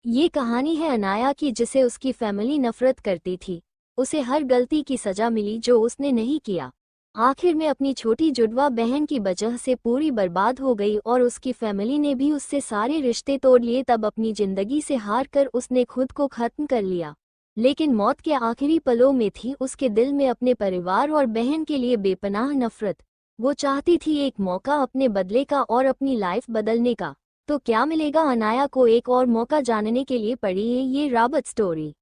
ये कहानी है अनाया की, जिसे उसकी फैमिली नफरत करती थी। उसे हर गलती की सजा मिली जो उसने नहीं किया। आखिर में अपनी छोटी जुड़वा बहन की वजह से पूरी बर्बाद हो गई और उसकी फैमिली ने भी उससे सारे रिश्ते तोड़ लिए। तब अपनी जिंदगी से हार कर उसने खुद को खत्म कर लिया। लेकिन मौत के आखिरी पलों में थी उसके दिल में अपने परिवार और बहन के लिए बेपनाह नफरत। वो चाहती थी एक मौका अपने बदले का और अपनी लाइफ बदलने का। तो क्या मिलेगा अनाया को एक और मौका? जानने के लिए पढ़िए ये राबत स्टोरी।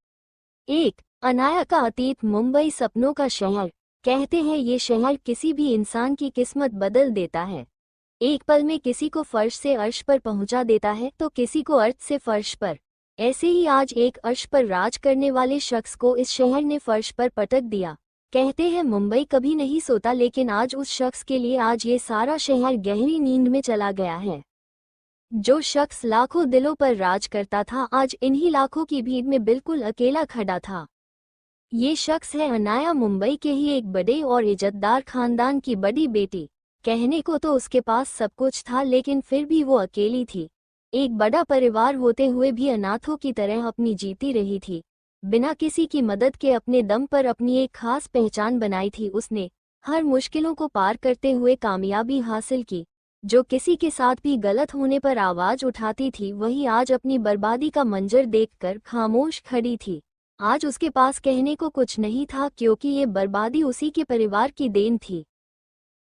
1। अनाया का अतीत। मुंबई सपनों का शहर। कहते हैं ये शहर किसी भी इंसान की किस्मत बदल देता है। एक पल में किसी को फर्श से अर्श पर पहुंचा देता है तो किसी को अर्थ से फर्श पर। ऐसे ही आज एक अर्श पर राज करने वाले शख्स को इस शहर ने फर्श पर पटक दिया। कहते हैं मुंबई कभी नहीं सोता, लेकिन आज उस शख्स के लिए आज ये सारा शहर गहरी नींद में चला गया है। जो शख्स लाखों दिलों पर राज करता था आज इन्हीं लाखों की भीड़ में बिल्कुल अकेला खड़ा था। ये शख्स है अनाया, मुंबई के ही एक बड़े और इज्जतदार खानदान की बड़ी बेटी। कहने को तो उसके पास सब कुछ था, लेकिन फिर भी वो अकेली थी। एक बड़ा परिवार होते हुए भी अनाथों की तरह अपनी जीती रही थी। बिना किसी की मदद के अपने दम पर अपनी एक खास पहचान बनाई थी उसने। हर मुश्किलों को पार करते हुए कामयाबी हासिल की। जो किसी के साथ भी गलत होने पर आवाज उठाती थी वही आज अपनी बर्बादी का मंजर देखकर खामोश खड़ी थी। आज उसके पास कहने को कुछ नहीं था, क्योंकि ये बर्बादी उसी के परिवार की देन थी।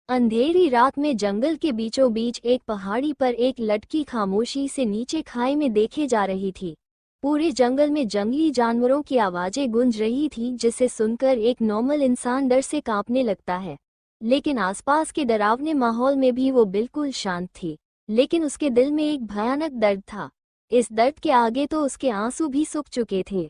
अंधेरी रात में जंगल के बीचों बीच एक पहाड़ी पर एक लड़की खामोशी से नीचे खाई में देखे जा रही थी। पूरे जंगल में जंगली जानवरों की आवाजें गूंज रही थी, जिसे सुनकर एक नॉर्मल इंसान डर से कांपने लगता है। लेकिन आसपास के डरावने माहौल में भी वो बिल्कुल शांत थी। लेकिन उसके दिल में एक भयानक दर्द था। इस दर्द के आगे तो उसके आंसू भी सूख चुके थे।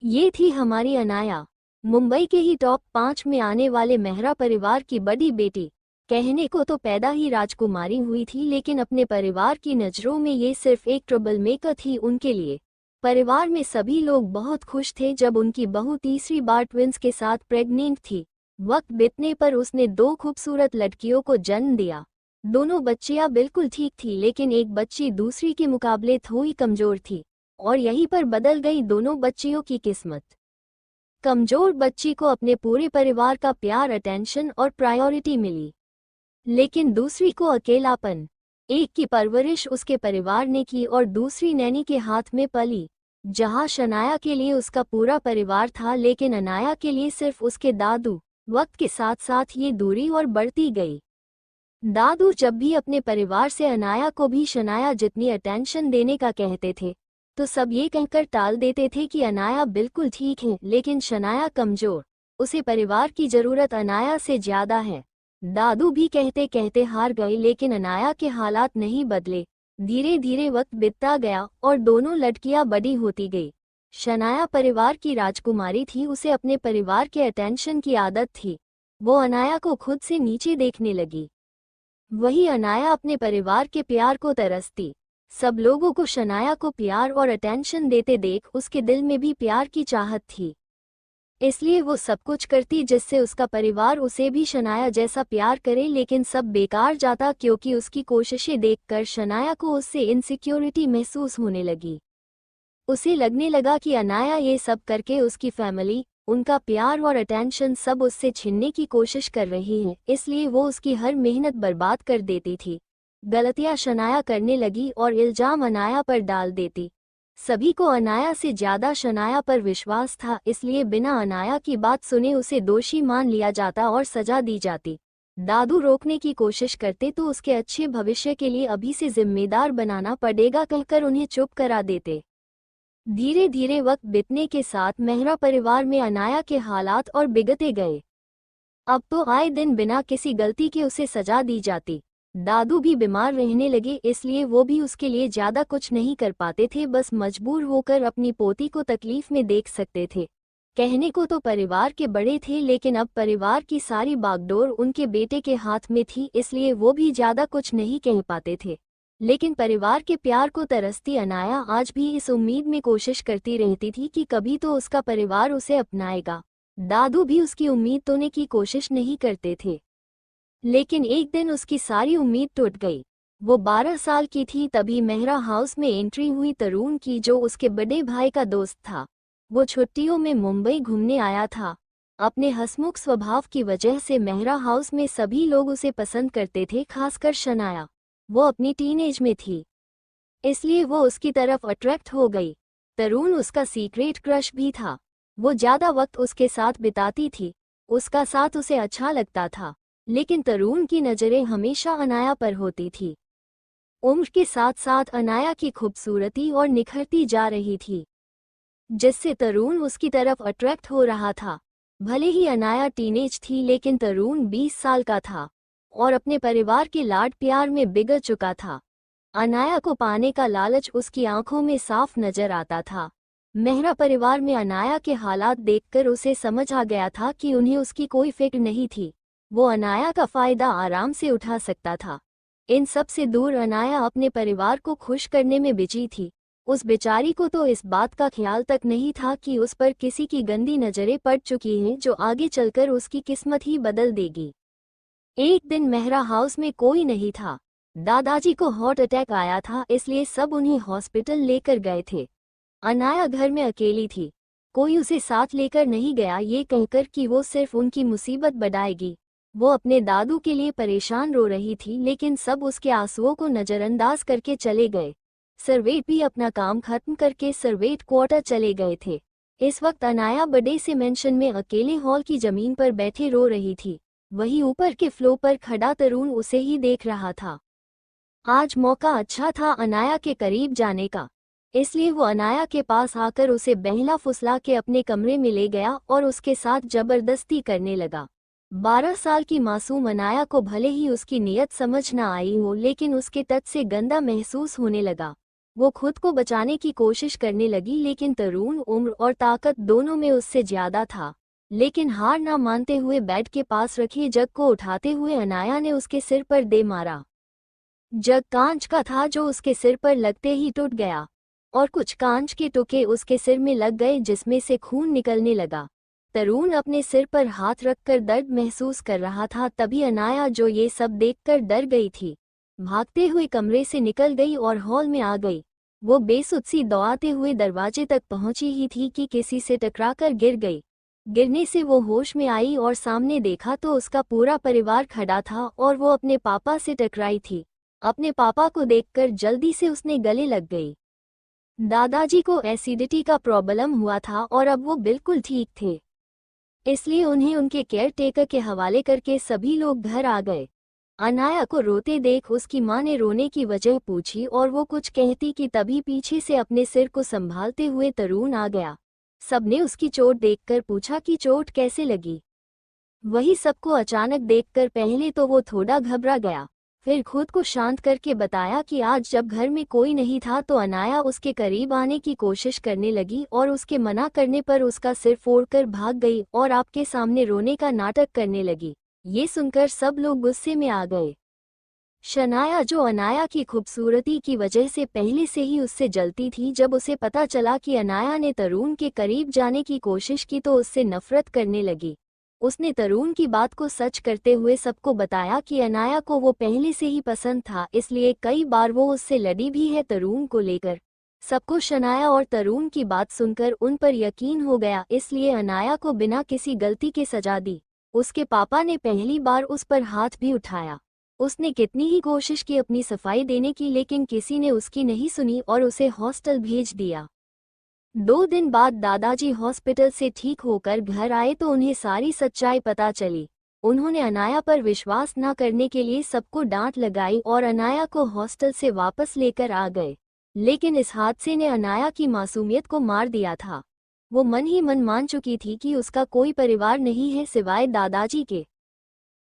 ये थी हमारी अनाया, मुंबई के ही टॉप 5 में आने वाले मेहरा परिवार की बड़ी बेटी। कहने को तो पैदा ही राजकुमारी हुई थी, लेकिन अपने परिवार की नज़रों में ये सिर्फ एक ट्रबल मेकर थी उनके लिए। परिवार में सभी लोग बहुत खुश थे जब उनकी बहू तीसरी बार ट्विंस के साथ प्रेग्नेंट थी। वक्त बीतने पर उसने 2 खूबसूरत लड़कियों को जन्म दिया। दोनों बच्चियां बिल्कुल ठीक थी, लेकिन एक बच्ची दूसरी के मुकाबले थोड़ी कमजोर थी। और यहीं पर बदल गई दोनों बच्चियों की किस्मत। कमजोर बच्ची को अपने पूरे परिवार का प्यार, अटेंशन और प्रायोरिटी मिली, लेकिन दूसरी को अकेलापन। एक की परवरिश उसके परिवार ने की और दूसरी नैनी के हाथ में पली। जहां शनाया के लिए उसका पूरा परिवार था, लेकिन अनाया के लिए सिर्फ उसके दादू। वक्त के साथ साथ ये दूरी और बढ़ती गई। दादू जब भी अपने परिवार से अनाया को भी शनाया जितनी अटेंशन देने का कहते थे, तो सब ये कहकर टाल देते थे कि अनाया बिल्कुल ठीक है, लेकिन शनाया कमजोर, उसे परिवार की जरूरत अनाया से ज्यादा है। दादू भी कहते कहते हार गए, लेकिन अनाया के हालात नहीं बदले। धीरे धीरे वक्त बीतता गया और दोनों लड़कियां बड़ी होती गई। शनाया परिवार की राजकुमारी थी, उसे अपने परिवार के अटेंशन की आदत थी। वो अनाया को खुद से नीचे देखने लगी। वही अनाया अपने परिवार के प्यार को तरसती। सब लोगों को शनाया को प्यार और अटेंशन देते देख उसके दिल में भी प्यार की चाहत थी। इसलिए वो सब कुछ करती जिससे उसका परिवार उसे भी शनाया जैसा प्यार करे, लेकिन सब बेकार जाता, क्योंकि उसकी कोशिशें देखकर शनाया को उससे इनसिक्योरिटी महसूस होने लगी। उसे लगने लगा कि अनाया ये सब करके उसकी फैमिली, उनका प्यार और अटेंशन सब उससे छीनने की कोशिश कर रही है, इसलिए वो उसकी हर मेहनत बर्बाद कर देती थी। गलतियां शनाया करने लगी और इल्जाम अनाया पर डाल देती। सभी को अनाया से ज्यादा शनाया पर विश्वास था, इसलिए बिना अनाया की बात सुने उसे दोषी मान लिया जाता और सजा दी जाती। दादू रोकने की कोशिश करते तो उसके अच्छे भविष्य के लिए अभी से जिम्मेदार बनाना पड़ेगा कहकर उन्हें चुप करा देते। धीरे धीरे वक्त बीतने के साथ मेहरा परिवार में अनाया के हालात और बिगड़ते गए। अब तो आए दिन बिना किसी गलती के उसे सजा दी जाती। दादू भी बीमार रहने लगे, इसलिए वो भी उसके लिए ज्यादा कुछ नहीं कर पाते थे, बस मजबूर होकर अपनी पोती को तकलीफ में देख सकते थे। कहने को तो परिवार के बड़े थे, लेकिन अब परिवार की सारी बागडोर उनके बेटे के हाथ में थी, इसलिए वो भी ज्यादा कुछ नहीं कह पाते थे। लेकिन परिवार के प्यार को तरसती अनाया आज भी इस उम्मीद में कोशिश करती रहती थी कि कभी तो उसका परिवार उसे अपनाएगा। दादू भी उसकी उम्मीद तोड़ने की कोशिश नहीं करते थे, लेकिन एक दिन उसकी सारी उम्मीद टूट गई। वो 12 साल की थी तभी मेहरा हाउस में एंट्री हुई तरुण की, जो उसके बड़े भाई का दोस्त था। वो छुट्टियों में मुंबई घूमने आया था। अपने हंसमुख स्वभाव की वजह से मेहरा हाउस में सभी लोग उसे पसंद करते थे, खासकर शनाया। वो अपनी टीनेज में थी, इसलिए वो उसकी तरफ अट्रैक्ट हो गई। तरुण उसका सीक्रेट क्रश भी था। वो ज्यादा वक्त उसके साथ बिताती थी। उसका साथ उसे अच्छा लगता था, लेकिन तरुण की नजरें हमेशा अनाया पर होती थी। उम्र के साथ साथ अनाया की खूबसूरती और निखरती जा रही थी, जिससे तरुण उसकी तरफ अट्रैक्ट हो रहा था। भले ही अनाया टीनेज थी, लेकिन तरुण 20 साल का था और अपने परिवार के लाड प्यार में बिगड़ चुका था। अनाया को पाने का लालच उसकी आंखों में साफ नजर आता था। मेहरा परिवार में अनाया के हालात देखकर उसे समझ आ गया था कि उन्हें उसकी कोई फिक्र नहीं थी। वो अनाया का फायदा आराम से उठा सकता था। इन सब से दूर अनाया अपने परिवार को खुश करने में बिजी थी। उस बेचारी को तो इस बात का ख्याल तक नहीं था कि उस पर किसी की गंदी नजरें पड़ चुकी हैं, जो आगे चलकर उसकी किस्मत ही बदल देगी। एक दिन मेहरा हाउस में कोई नहीं था। दादाजी को हार्ट अटैक आया था, इसलिए सब उन्हें हॉस्पिटल लेकर गए थे। अनाया घर में अकेली थी। कोई उसे साथ लेकर नहीं गया, ये कहकर कि वो सिर्फ उनकी मुसीबत बढ़ाएगी। वो अपने दादू के लिए परेशान रो रही थी, लेकिन सब उसके आंसुओं को नजरअंदाज करके चले गए। सर्वेंट भी अपना काम खत्म करके सर्वेंट क्वार्टर चले गए थे। इस वक्त अनाया बड़े से मेंशन में अकेले हॉल की जमीन पर बैठे रो रही थी। वहीं ऊपर के फ्लोर पर खड़ा तरुण उसे ही देख रहा था। आज मौका अच्छा था अनाया के करीब जाने का, इसलिए वो अनाया के पास आकर उसे बहला फुसला के अपने कमरे में ले गया और उसके साथ जबरदस्ती करने लगा। 12 साल की मासूम अनाया को भले ही उसकी नीयत समझ न आई हो, लेकिन उसके तट से गंदा महसूस होने लगा। वो खुद को बचाने की कोशिश करने लगी, लेकिन तरुण उम्र और ताकत दोनों में उससे ज्यादा था। लेकिन हार ना मानते हुए बेड के पास रखे जग को उठाते हुए अनाया ने उसके सिर पर दे मारा। जग कांच का था, जो उसके सिर पर लगते ही टूट गया और कुछ कांच के टुकड़े उसके सिर में लग गए, जिसमें से खून निकलने लगा। तरुण अपने सिर पर हाथ रखकर दर्द महसूस कर रहा था। तभी अनाया, जो ये सब देखकर डर गई थी, भागते हुए कमरे से निकल गई और हॉल में आ गई। वो बेसुध सी दौड़ाते हुए दरवाजे तक पहुंची ही थी कि किसी से टकराकर गिर गई। गिरने से वो होश में आई और सामने देखा तो उसका पूरा परिवार खड़ा था और वो अपने पापा से टकराई थी। अपने पापा को देखकर जल्दी से उसने गले लग गई। दादाजी को एसिडिटी का प्रॉब्लम हुआ था और अब वो बिल्कुल ठीक थे, इसलिए उन्हें उनके केयर टेकर के हवाले करके सभी लोग घर आ गए। अनाया को रोते देख उसकी मां ने रोने की वजह पूछी और वो कुछ कहती कि तभी पीछे से अपने सिर को संभालते हुए तरुण आ गया। सबने उसकी चोट देखकर पूछा कि चोट कैसे लगी। वही सबको अचानक देखकर पहले तो वो थोड़ा घबरा गया, फिर खुद को शांत करके बताया कि आज जब घर में कोई नहीं था तो अनाया उसके करीब आने की कोशिश करने लगी और उसके मना करने पर उसका सिर फोड़कर भाग गई और आपके सामने रोने का नाटक करने लगी। ये सुनकर सब लोग गुस्से में आ गए। शनाया, जो अनाया की खूबसूरती की वजह से पहले से ही उससे जलती थी, जब उसे पता चला कि अनाया ने तरुण के करीब जाने की कोशिश की तो उससे नफरत करने लगी। उसने तरुण की बात को सच करते हुए सबको बताया कि अनाया को वो पहले से ही पसंद था, इसलिए कई बार वो उससे लड़ी भी है तरुण को लेकर। सबको शनाया और तरुण की बात सुनकर उन पर यकीन हो गया, इसलिए अनाया को बिना किसी गलती के सजा दी। उसके पापा ने पहली बार उस पर हाथ भी उठाया। उसने कितनी ही कोशिश की अपनी सफाई देने की, लेकिन किसी ने उसकी नहीं सुनी और उसे हॉस्टल भेज दिया। 2 दिन बाद दादाजी हॉस्पिटल से ठीक होकर घर आए तो उन्हें सारी सच्चाई पता चली। उन्होंने अनाया पर विश्वास न करने के लिए सबको डांट लगाई और अनाया को हॉस्टल से वापस लेकर आ गए। लेकिन इस हादसे ने अनाया की मासूमियत को मार दिया था। वो मन ही मन मान चुकी थी कि उसका कोई परिवार नहीं है सिवाय दादाजी के।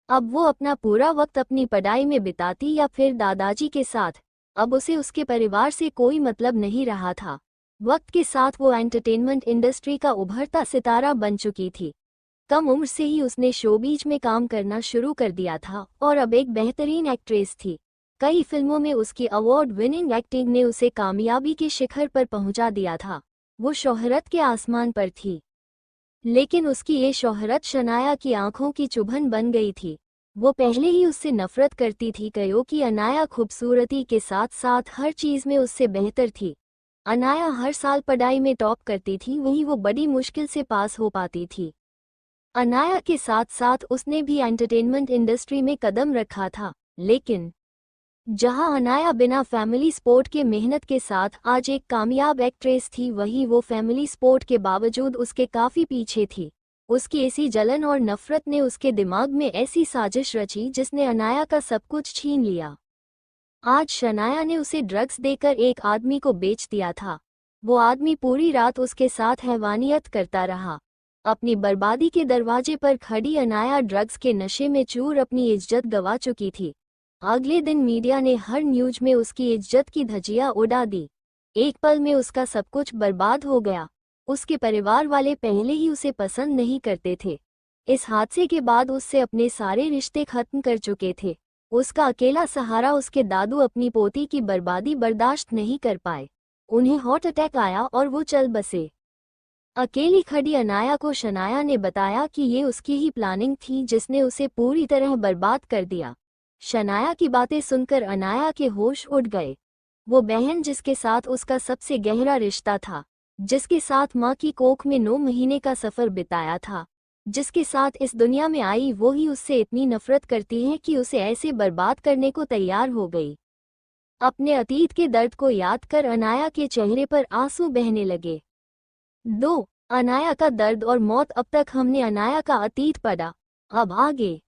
अब वो अपना पूरा वक्त अपनी पढ़ाई में बिताती या फिर दादाजी के साथ। अब उसे उसके परिवार से कोई मतलब नहीं रहा था। वक्त के साथ वो एंटरटेनमेंट इंडस्ट्री का उभरता सितारा बन चुकी थी। कम उम्र से ही उसने शोबीज में काम करना शुरू कर दिया था और अब एक बेहतरीन एक्ट्रेस थी। कई फिल्मों में उसकी अवार्ड विनिंग एक्टिंग ने उसे कामयाबी के शिखर पर पहुंचा दिया था। वो शोहरत के आसमान पर थी, लेकिन उसकी ये शोहरत शनाया की आंखों की चुभन बन गई थी। वो पहले ही उससे नफरत करती थी क्योंकि अनाया खूबसूरती के साथ साथ हर चीज में उससे बेहतर थी। अनाया हर साल पढ़ाई में टॉप करती थी, वहीं वो बड़ी मुश्किल से पास हो पाती थी। अनाया के साथ साथ उसने भी एंटरटेनमेंट इंडस्ट्री में कदम रखा था, लेकिन जहां अनाया बिना फैमिली सपोर्ट के मेहनत के साथ आज एक कामयाब एक्ट्रेस थी, वहीं वो फैमिली सपोर्ट के बावजूद उसके काफी पीछे थी। उसकी ऐसी जलन और नफरत ने उसके दिमाग में ऐसी साजिश रची जिसने अनाया का सब कुछ छीन लिया। आज शनाया ने उसे ड्रग्स देकर एक आदमी को बेच दिया था। वो आदमी पूरी रात उसके साथ हैवानियत करता रहा। अपनी बर्बादी के दरवाजे पर खड़ी अनाया ड्रग्स के नशे में चूर अपनी इज्जत गंवा चुकी थी। अगले दिन मीडिया ने हर न्यूज में उसकी इज्जत की धज्जियां उड़ा दी। एक पल में उसका सब कुछ बर्बाद हो गया। उसके परिवार वाले पहले ही उसे पसंद नहीं करते थे। इस हादसे के बाद उससे अपने सारे रिश्ते खत्म कर चुके थे। उसका अकेला सहारा उसके दादू अपनी पोती की बर्बादी बर्दाश्त नहीं कर पाए। उन्हें हार्ट अटैक आया और वो चल बसे। अकेली खड़ी अनाया को शनाया ने बताया कि ये उसकी ही प्लानिंग थी जिसने उसे पूरी तरह बर्बाद कर दिया। शनाया की बातें सुनकर अनाया के होश उड़ गए। वो बहन जिसके साथ उसका सबसे गहरा रिश्ता था, जिसके साथ माँ की कोख में 9 महीने का सफर बिताया था, जिसके साथ इस दुनिया में आई, वो ही उससे इतनी नफरत करती है कि उसे ऐसे बर्बाद करने को तैयार हो गई। अपने अतीत के दर्द को याद कर अनाया के चेहरे पर आंसू बहने लगे। 2. अनाया का दर्द और मौत। अब तक हमने अनाया का अतीत पढ़ा, अब आगे।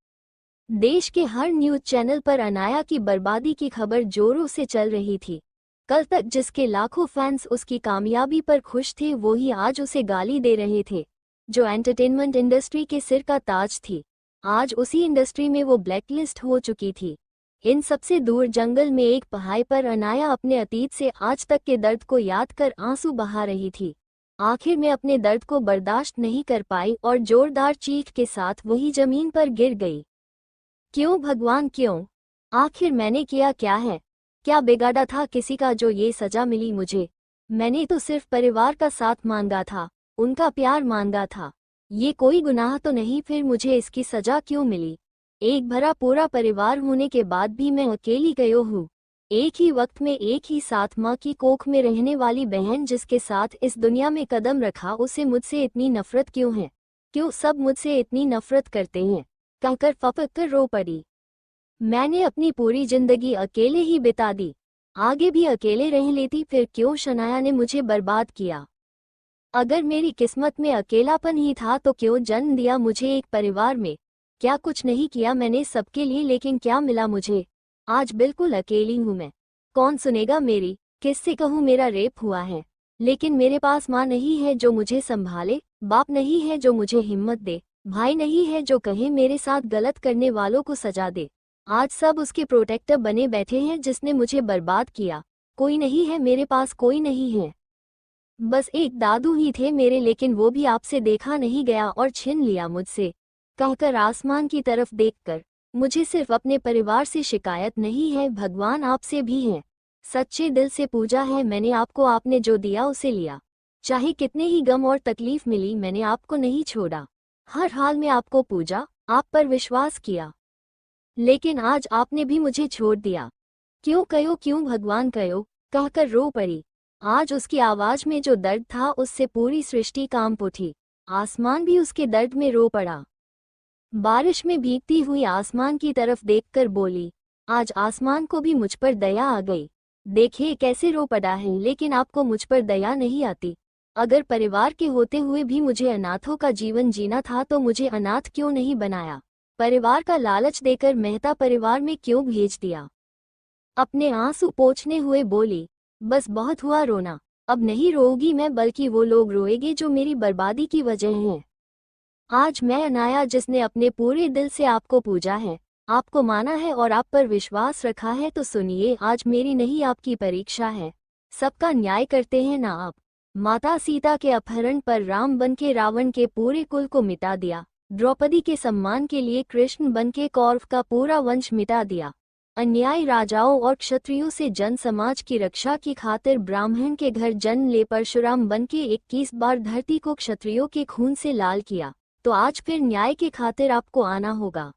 देश के हर न्यूज चैनल पर अनाया की बर्बादी की खबर जोरों से चल रही थी। कल तक जिसके लाखों फैंस उसकी कामयाबी पर खुश थे, वो ही आज उसे गाली दे रहे थे। जो एंटरटेनमेंट इंडस्ट्री के सिर का ताज थी, आज उसी इंडस्ट्री में वो ब्लैकलिस्ट हो चुकी थी। इन सबसे दूर जंगल में एक पहाड़ी पर अनाया अपने अतीत से आज तक के दर्द को याद कर आंसू बहा रही थी। आखिर में अपने दर्द को बर्दाश्त नहीं कर पाई और जोरदार चीख के साथ वही जमीन पर गिर गई। क्यों भगवान क्यों? आखिर मैंने किया क्या है? क्या बिगाड़ा था किसी का जो ये सजा मिली मुझे? मैंने तो सिर्फ परिवार का साथ मांगा था, उनका प्यार मांगा था। ये कोई गुनाह तो नहीं, फिर मुझे इसकी सजा क्यों मिली? एक भरा पूरा परिवार होने के बाद भी मैं अकेली गयो हूँ। एक ही वक्त में एक ही साथ माँ की कोख में रहने वाली बहन जिसके साथ इस दुनिया में कदम रखा, उसे मुझसे इतनी नफरत क्यों है? क्यों सब मुझसे इतनी नफरत करते हैं? कहकर फपक कर रो पड़ी। मैंने अपनी पूरी जिंदगी अकेले ही बिता दी, आगे भी अकेले रह लेती, फिर क्यों शनाया ने मुझे बर्बाद किया? अगर मेरी किस्मत में अकेलापन ही था तो क्यों जन्म दिया मुझे एक परिवार में? क्या कुछ नहीं किया मैंने सबके लिए, लेकिन क्या मिला मुझे? आज बिल्कुल अकेली हूँ मैं। कौन सुनेगा मेरी? किससे कहूँ मेरा रेप हुआ है? लेकिन मेरे पास माँ नहीं है जो मुझे संभाले, बाप नहीं है जो मुझे हिम्मत दे, भाई नहीं है जो कहे मेरे साथ गलत करने वालों को सजा दे। आज सब उसके प्रोटेक्टर बने बैठे हैं जिसने मुझे बर्बाद किया। कोई नहीं है मेरे पास, कोई नहीं है। बस एक दादू ही थे मेरे, लेकिन वो भी आपसे देखा नहीं गया और छीन लिया मुझसे। कहकर आसमान की तरफ देखकर, मुझे सिर्फ अपने परिवार से शिकायत नहीं है, भगवान आपसे भी है। सच्चे दिल से पूजा है मैंने आपको, आपने जो दिया उसे लिया। चाहे कितने ही गम और तकलीफ मिली, मैंने आपको नहीं छोड़ा। हर हाल में आपको पूजा, आप पर विश्वास किया, लेकिन आज आपने भी मुझे छोड़ दिया। क्यों कयो, क्यों भगवान कयो? कहकर रो पड़ी। आज उसकी आवाज में जो दर्द था उससे पूरी सृष्टि कांप उठी। आसमान भी उसके दर्द में रो पड़ा। बारिश में भीगती हुई आसमान की तरफ देखकर बोली, आज आसमान को भी मुझ पर दया आ गई। देखिए कैसे रो पड़ा है, लेकिन आपको मुझ पर दया नहीं आती। अगर परिवार के होते हुए भी मुझे अनाथों का जीवन जीना था तो मुझे अनाथ क्यों नहीं बनाया? परिवार का लालच देकर मेहता परिवार में क्यों भेज दिया? अपने आंसू पोंछने हुए बोली, बस बहुत हुआ रोना, अब नहीं रोऊंगी मैं, बल्कि वो लोग रोएंगे जो मेरी बर्बादी की वजह हैं। आज मैं अनाया जिसने अपने पूरे दिल से आपको पूजा है, आपको माना है और आप पर विश्वास रखा है, तो सुनिए आज मेरी नहीं आपकी परीक्षा है। सबका न्याय करते हैं ना आप। माता सीता के अपहरण पर राम बनके रावण के पूरे कुल को मिटा दिया। द्रौपदी के सम्मान के लिए कृष्ण बनके कौरव का पूरा वंश मिटा दिया। अन्यायी राजाओं और क्षत्रियों से जन समाज की रक्षा की खातिर ब्राह्मण के घर जन्म ले परशुराम बनके 21 बार धरती को क्षत्रियों के खून से लाल किया। तो आज फिर न्याय के खातिर आपको आना होगा।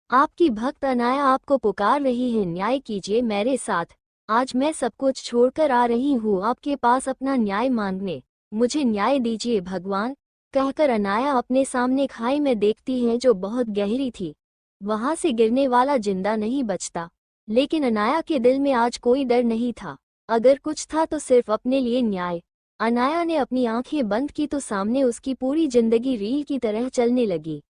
आपकी भक्त अनाया आपको पुकार रही है, न्याय कीजिए मेरे साथ। आज मैं सब कुछ छोड़कर आ रही हूँ आपके पास अपना न्याय मांगने। मुझे न्याय दीजिए भगवान। कहकर अनाया अपने सामने खाई में देखती है जो बहुत गहरी थी। वहां से गिरने वाला जिंदा नहीं बचता। लेकिन अनाया के दिल में आज कोई डर नहीं था। अगर कुछ था तो सिर्फ अपने लिए न्याय। अनाया ने अपनी आंखें बंद की तो सामने उसकी पूरी जिंदगी रील की तरह चलने लगी।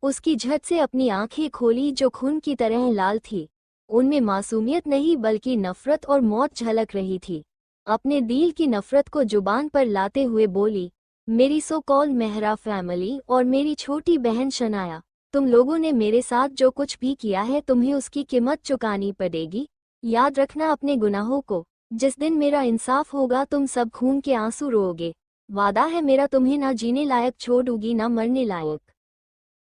उसकी झट से अपनी आंखें खोली जो खून की तरह लाल थी। उनमें मासूमियत नहीं बल्कि नफरत और मौत झलक रही थी। अपने दिल की नफरत को जुबान पर लाते हुए बोली, मेरी सो कॉल्ड मेहरा फैमिली और मेरी छोटी बहन शनाया, तुम लोगों ने मेरे साथ जो कुछ भी किया है तुम्हें उसकी कीमत चुकानी पड़ेगी। याद रखना अपने गुनाहों को। जिस दिन मेरा इंसाफ होगा तुम सब खून के आंसू रोओगे। वादा है मेरा तुम्हें ना जीने लायक छोड़ूंगी ना मरने लायक।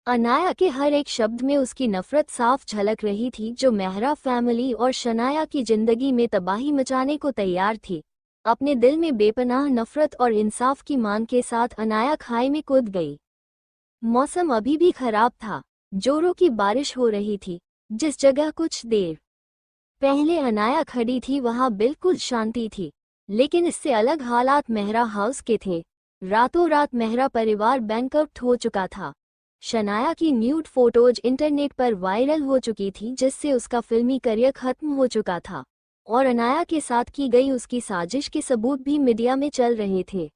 अनाया के हर एक शब्द में उसकी नफरत साफ झलक रही थी जो मेहरा फैमिली और शनाया की जिंदगी में तबाही मचाने को तैयार थी। अपने दिल में बेपनाह नफरत और इंसाफ की मांग के साथ अनाया खाई में कूद गई। मौसम अभी भी खराब था। जोरों की बारिश हो रही थी। जिस जगह कुछ देर पहले अनाया खड़ी थी वहां बिल्कुल शांति थी। लेकिन इससे अलग हालात मेहरा हाउस के थे। रातों रात मेहरा परिवार बैंकरप्ट हो चुका था। शनाया की न्यूड फोटोज इंटरनेट पर वायरल हो चुकी थी जिससे उसका फिल्मी करियर खत्म हो चुका था। और अनाया के साथ की गई उसकी साजिश के सबूत भी मीडिया में चल रहे थे।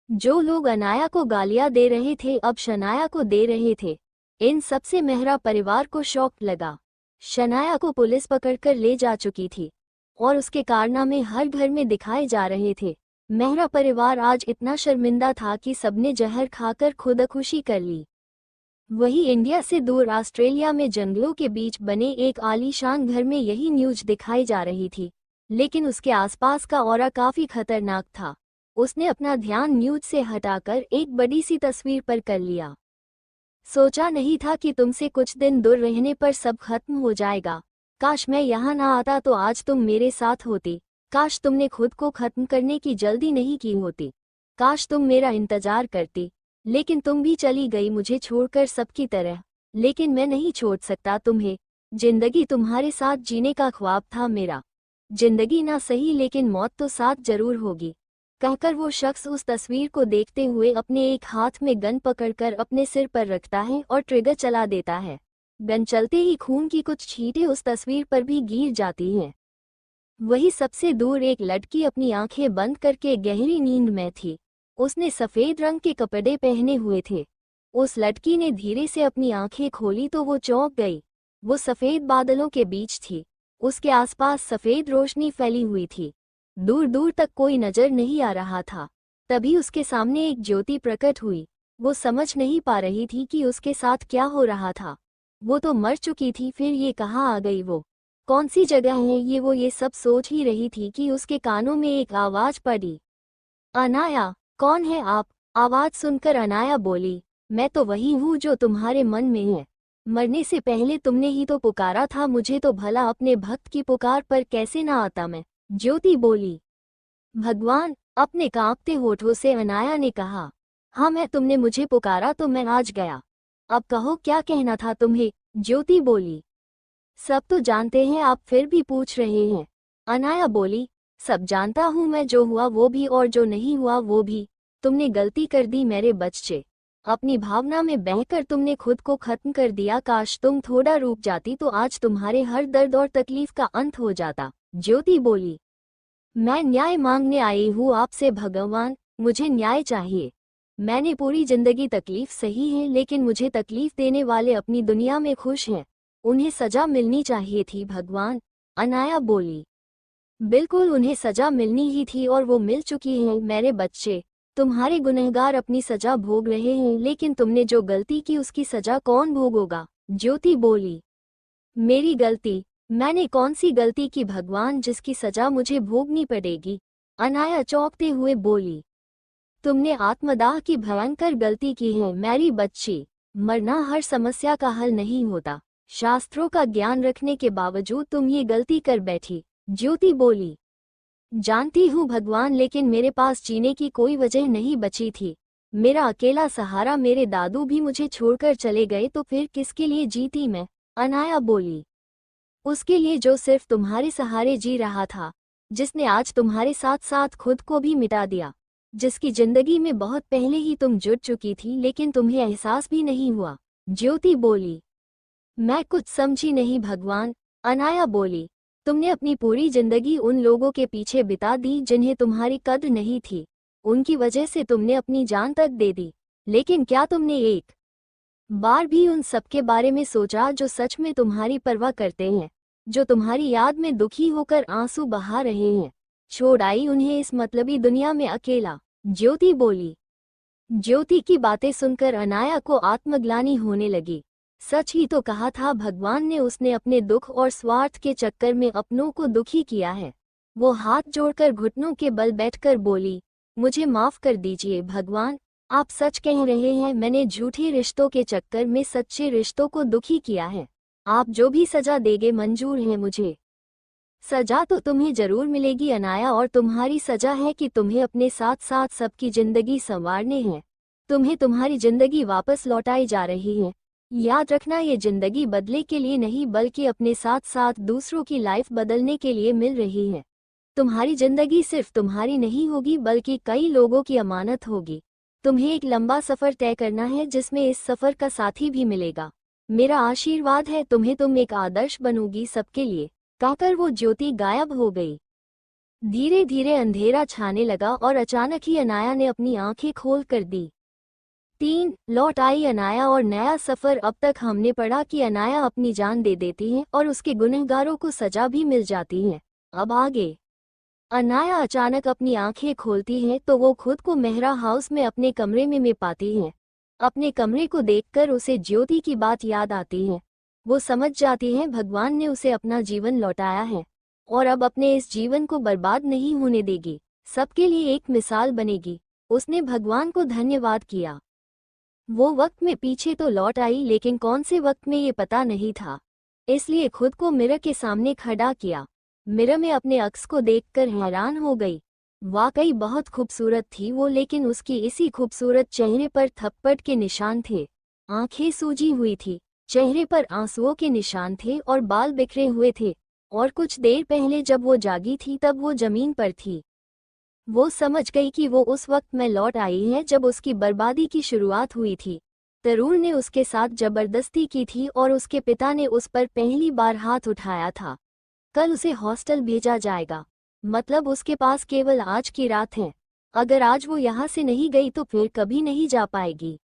जो लोग अनाया को गालियां दे रहे थे अब शनाया को दे रहे थे। इन सबसे मेहरा परिवार को शौक लगा। शनाया को पुलिस पकड़कर ले जा चुकी थी और उसके कारनामे हर घर में दिखाए जा रहे थे। मेहरा परिवार आज इतना शर्मिंदा था कि सबने जहर खाकर खुदकुशी कर ली। वही इंडिया से दूर ऑस्ट्रेलिया में जंगलों के बीच बने एक आलीशान घर में यही न्यूज दिखाई जा रही थी। लेकिन उसके आसपास का ऑरा काफी खतरनाक था। उसने अपना ध्यान न्यूज से हटाकर एक बड़ी सी तस्वीर पर कर लिया। सोचा नहीं था कि तुमसे कुछ दिन दूर रहने पर सब खत्म हो जाएगा। काश मैं यहाँ ना आता तो आज तुम मेरे साथ होती। काश तुमने खुद को खत्म करने की जल्दी नहीं की होती। काश तुम मेरा इंतजार करती। लेकिन तुम भी चली गई मुझे छोड़कर सबकी तरह। लेकिन मैं नहीं छोड़ सकता तुम्हें। जिंदगी तुम्हारे साथ जीने का ख्वाब था मेरा। जिंदगी ना सही लेकिन मौत तो साथ जरूर होगी। कहकर वो शख्स उस तस्वीर को देखते हुए अपने एक हाथ में गन पकड़कर अपने सिर पर रखता है और ट्रिगर चला देता है। गन चलते ही खून की कुछ छींटें उस तस्वीर पर भी गिर जाती हैं। वही सबसे दूर एक लड़की अपनी आंखें बंद करके गहरी नींद में थी। उसने सफेद रंग के कपड़े पहने हुए थे। उस लड़की ने धीरे से अपनी आंखें खोली तो वो चौंक गई। वो सफेद बादलों के बीच थी। उसके आसपास सफेद रोशनी फैली हुई थी। दूर दूर तक कोई नजर नहीं आ रहा था। तभी उसके सामने एक ज्योति प्रकट हुई। वो समझ नहीं पा रही थी कि उसके साथ क्या हो रहा था। वो तो मर चुकी थी, फिर ये कहाँ आ गई? वो कौन सी जगह है ये? वो ये सब सोच ही रही थी कि उसके कानों में एक आवाज पड़ी, अनाया कौन है आप? आवाज सुनकर अनाया बोली, मैं तो वही हूँ जो तुम्हारे मन में है। मरने से पहले तुमने ही तो पुकारा था मुझे, तो भला अपने भक्त की पुकार पर कैसे ना आता मैं? ज्योति बोली। भगवान, अपने कांपते होठों से अनाया ने कहा। हाँ, मैं तुमने मुझे पुकारा तो मैं आज गया। अब कहो क्या कहना था तुम्हें? ज्योति बोली। सब तो जानते हैं, आप फिर भी पूछ रहे हैं। अनाया बोली, सब जानता हूँ मैं, जो हुआ वो भी और जो नहीं हुआ वो भी। तुमने गलती कर दी मेरे बच्चे। अपनी भावना में बहकर तुमने खुद को खत्म कर दिया। काश तुम थोड़ा रुक जाती तो आज तुम्हारे हर दर्द और तकलीफ का अंत हो जाता। ज्योति बोली, मैं न्याय मांगने आई हूँ आपसे भगवान, मुझे न्याय चाहिए। मैंने पूरी जिंदगी तकलीफ सही है लेकिन मुझे तकलीफ देने वाले अपनी दुनिया में खुश हैं। उन्हें सजा मिलनी चाहिए थी भगवान। अनाया बोली। बिल्कुल उन्हें सजा मिलनी ही थी और वो मिल चुकी है मेरे बच्चे। तुम्हारे गुनहगार अपनी सजा भोग रहे हैं लेकिन तुमने जो गलती की उसकी सजा कौन भोगेगा? ज्योति बोली। मेरी गलती? मैंने कौन सी गलती की भगवान जिसकी सजा मुझे भोगनी पड़ेगी? अनाया चौंकते हुए बोली। तुमने आत्मदाह की भयंकर गलती की है मेरी बच्ची। मरना हर समस्या का हल नहीं होता। शास्त्रों का ज्ञान रखने के बावजूद तुम ये गलती कर बैठी। ज्योति बोली। जानती हूँ भगवान, लेकिन मेरे पास जीने की कोई वजह नहीं बची थी। मेरा अकेला सहारा मेरे दादू भी मुझे छोड़कर चले गए तो फिर किसके लिए जीती मैं? अनाया बोली। उसके लिए जो सिर्फ तुम्हारे सहारे जी रहा था, जिसने आज तुम्हारे साथ साथ खुद को भी मिटा दिया, जिसकी जिंदगी में बहुत पहले ही तुम जुट चुकी थी लेकिन तुम्हें एहसास भी नहीं हुआ। ज्योति बोली। मैं कुछ समझी नहीं भगवान। अनाया बोली। तुमने अपनी पूरी जिंदगी उन लोगों के पीछे बिता दी जिन्हें तुम्हारी कद्र नहीं थी। उनकी वजह से तुमने अपनी जान तक दे दी, लेकिन क्या तुमने एक बार भी उन सबके बारे में सोचा जो सच में तुम्हारी परवाह करते हैं, जो तुम्हारी याद में दुखी होकर आंसू बहा रहे हैं? छोड़ आई उन्हें इस मतलबी दुनिया में अकेला। ज्योति बोली। ज्योति की बातें सुनकर अनाया को आत्मग्लानि होने लगी। सच ही तो कहा था भगवान ने, उसने अपने दुख और स्वार्थ के चक्कर में अपनों को दुखी किया है। वो हाथ जोड़कर घुटनों के बल बैठकर बोली, मुझे माफ कर दीजिए भगवान, आप सच कह रहे हैं, मैंने झूठे रिश्तों के चक्कर में सच्चे रिश्तों को दुखी किया है। आप जो भी सजा देंगे मंजूर है मुझे। सजा तो तुम्हें जरूर मिलेगी अनाया, और तुम्हारी सजा है कि तुम्हें अपने साथ साथ सबकी जिंदगी संवारने हैं। तुम्हें तुम्हारी जिंदगी वापस लौटाई जा रही है। याद रखना, ये जिंदगी बदले के लिए नहीं बल्कि अपने साथ साथ दूसरों की लाइफ बदलने के लिए मिल रही है। तुम्हारी जिंदगी सिर्फ तुम्हारी नहीं होगी बल्कि कई लोगों की अमानत होगी। तुम्हें एक लंबा सफर तय करना है जिसमें इस सफर का साथी भी मिलेगा। मेरा आशीर्वाद है तुम्हें, तुम एक आदर्श बनोगी सबके लिए। कहकर वो ज्योति गायब हो गई। धीरे धीरे अंधेरा छाने लगा और अचानक ही अनाया ने अपनी आंखें खोल कर दी। 3 लौट आई अनाया, और नया सफर अब तक हमने पढ़ा कि अनाया अपनी जान दे देती है और उसके गुनहगारों को सजा भी मिल जाती है। अब आगे। अनाया अचानक अपनी आंखें खोलती है तो वो खुद को मेहरा हाउस में अपने कमरे में पाती है। अपने कमरे को देखकर उसे ज्योति की बात याद आती है। वो समझ जाती है भगवान ने उसे अपना जीवन लौटाया है और अब अपने इस जीवन को बर्बाद नहीं होने देगी, सबके लिए एक मिसाल बनेगी। उसने भगवान को धन्यवाद किया। वो वक्त में पीछे तो लौट आई, लेकिन कौन से वक्त में ये पता नहीं था, इसलिए खुद को मिरर के सामने खड़ा किया। मिरर में अपने अक्स को देखकर हैरान हो गई। वाकई बहुत खूबसूरत थी वो, लेकिन उसकी इसी खूबसूरत चेहरे पर थप्पड़ के निशान थे। आंखें सूजी हुई थी, चेहरे पर आंसुओं के निशान थे और बाल बिखरे हुए थे। और कुछ देर पहले जब वो जागी थी तब वो जमीन पर थी। वो समझ गई कि वो उस वक्त में लौट आई है जब उसकी बर्बादी की शुरुआत हुई थी। तरुण ने उसके साथ जबरदस्ती की थी और उसके पिता ने उस पर पहली बार हाथ उठाया था। कल उसे हॉस्टल भेजा जाएगा, मतलब उसके पास केवल आज की रात है। अगर आज वो यहाँ से नहीं गई तो फिर कभी नहीं जा पाएगी।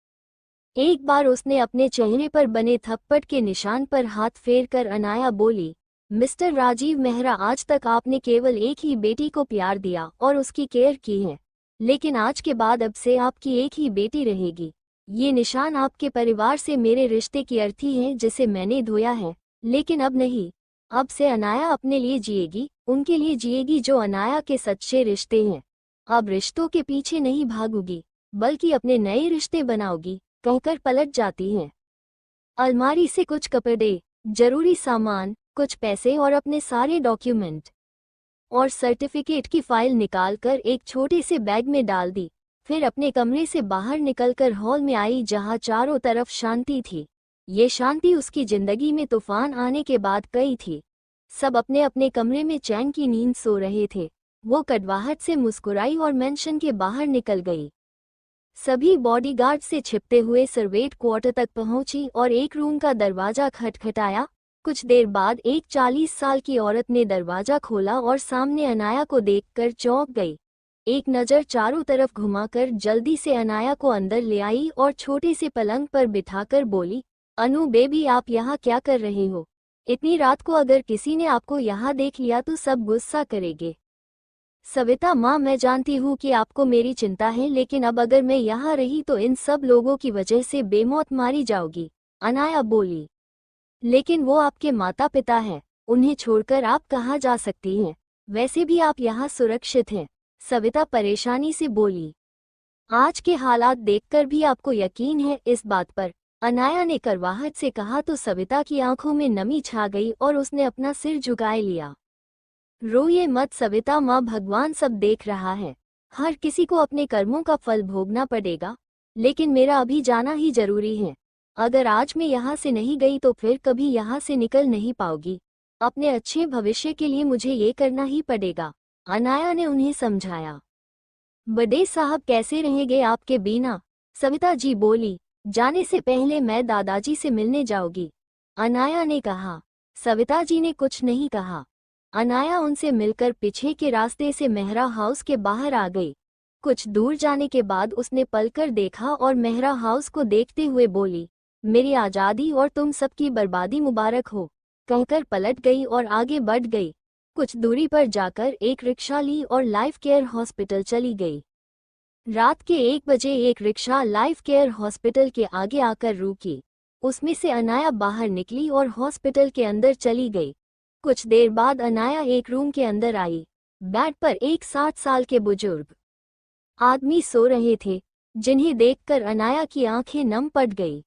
एक बार उसने अपने चेहरे पर बने थप्पड़ के निशान पर हाथ फेरकर अनाया बोली, मिस्टर राजीव मेहरा, आज तक आपने केवल एक ही बेटी को प्यार दिया और उसकी केयर की है, लेकिन आज के बाद अब से आपकी एक ही बेटी रहेगी। ये निशान आपके परिवार से मेरे रिश्ते की अर्थी है जिसे मैंने धोया है, लेकिन अब नहीं। अब से अनाया अपने लिए जिएगी, उनके लिए जिएगी जो अनाया के सच्चे रिश्ते हैं। अब रिश्तों के पीछे नहीं भागूगी बल्कि अपने नए रिश्ते बनाओगी, कहकर पलट जाती हैं। अलमारी से कुछ कपड़े, जरूरी सामान, कुछ पैसे और अपने सारे डॉक्यूमेंट और सर्टिफिकेट की फाइल निकालकर एक छोटे से बैग में डाल दी। फिर अपने कमरे से बाहर निकलकर हॉल में आई जहां चारों तरफ शांति थी। ये शांति उसकी जिंदगी में तूफान आने के बाद कई थी। सब अपने अपने कमरे में चैन की नींद सो रहे थे। वो कड़वाहट से मुस्कुराई और मेंशन के बाहर निकल गई। सभी बॉडीगार्ड से छिपते हुए सर्वेंट क्वार्टर तक पहुंची और एक रूम का दरवाजा खटखटाया। कुछ देर बाद एक 40 साल की औरत ने दरवाजा खोला और सामने अनाया को देखकर चौंक गई। एक नज़र चारों तरफ घुमाकर जल्दी से अनाया को अंदर ले आई और छोटे से पलंग पर बिठाकर बोली, अनु बेबी, आप यहाँ क्या कर रहे हो? इतनी रात को अगर किसी ने आपको यहाँ देख लिया तो सब गुस्सा करेंगे। सविता माँ, मैं जानती हूँ कि आपको मेरी चिंता है, लेकिन अब अगर मैं यहाँ रही तो इन सब लोगों की वजह से बेमौत मारी जाओगी, अनाया बोली। लेकिन वो आपके माता पिता हैं, उन्हें छोड़कर आप कहाँ जा सकती हैं? वैसे भी आप यहाँ सुरक्षित हैं, सविता परेशानी से बोली। आज के हालात देखकर भी आपको यकीन है इस बात पर? अनाया ने करवाहट से कहा तो सविता की आंखों में नमी छा गई और उसने अपना सिर झुकाए लिया। रोइए मत सविता माँ, भगवान सब देख रहा है। हर किसी को अपने कर्मों का फल भोगना पड़ेगा, लेकिन मेरा अभी जाना ही जरूरी है। अगर आज मैं यहाँ से नहीं गई तो फिर कभी यहाँ से निकल नहीं पाओगी। अपने अच्छे भविष्य के लिए मुझे ये करना ही पड़ेगा, अनाया ने उन्हें समझाया। बड़े साहब कैसे रहेंगे आपके बिना? सविता जी बोली। जाने से पहले मैं दादाजी से मिलने जाऊंगी, अनाया ने कहा। सविता जी ने कुछ नहीं कहा। अनाया उनसे मिलकर पीछे के रास्ते से मेहरा हाउस के बाहर आ गई। कुछ दूर जाने के बाद उसने पलकर देखा और मेहरा हाउस को देखते हुए बोली, मेरी आज़ादी और तुम सबकी बर्बादी मुबारक हो, कहकर पलट गई और आगे बढ़ गई। कुछ दूरी पर जाकर एक रिक्शा ली और लाइफ केयर हॉस्पिटल चली गई। रात के 1 बजे एक रिक्शा लाइफ केयर हॉस्पिटल के आगे आकर रुकी। उसमें से अनाया बाहर निकली और हॉस्पिटल के अंदर चली गई। कुछ देर बाद अनाया एक रूम के अंदर आई। बेड पर एक 60 साल के बुजुर्ग आदमी सो रहे थे, जिन्हें देखकर अनाया की आंखें नम पड़ गई।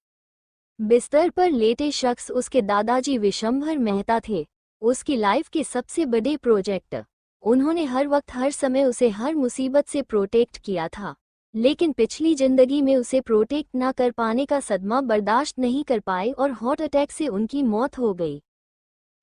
बिस्तर पर लेटे शख्स उसके दादाजी विशंभर मेहता थे, उसकी लाइफ के सबसे बड़े प्रोजेक्ट। उन्होंने हर वक्त हर समय उसे हर मुसीबत से प्रोटेक्ट किया था, लेकिन पिछली जिंदगी में उसे प्रोटेक्ट न कर पाने का सदमा बर्दाश्त नहीं कर पाए और हार्ट अटैक से उनकी मौत हो गई।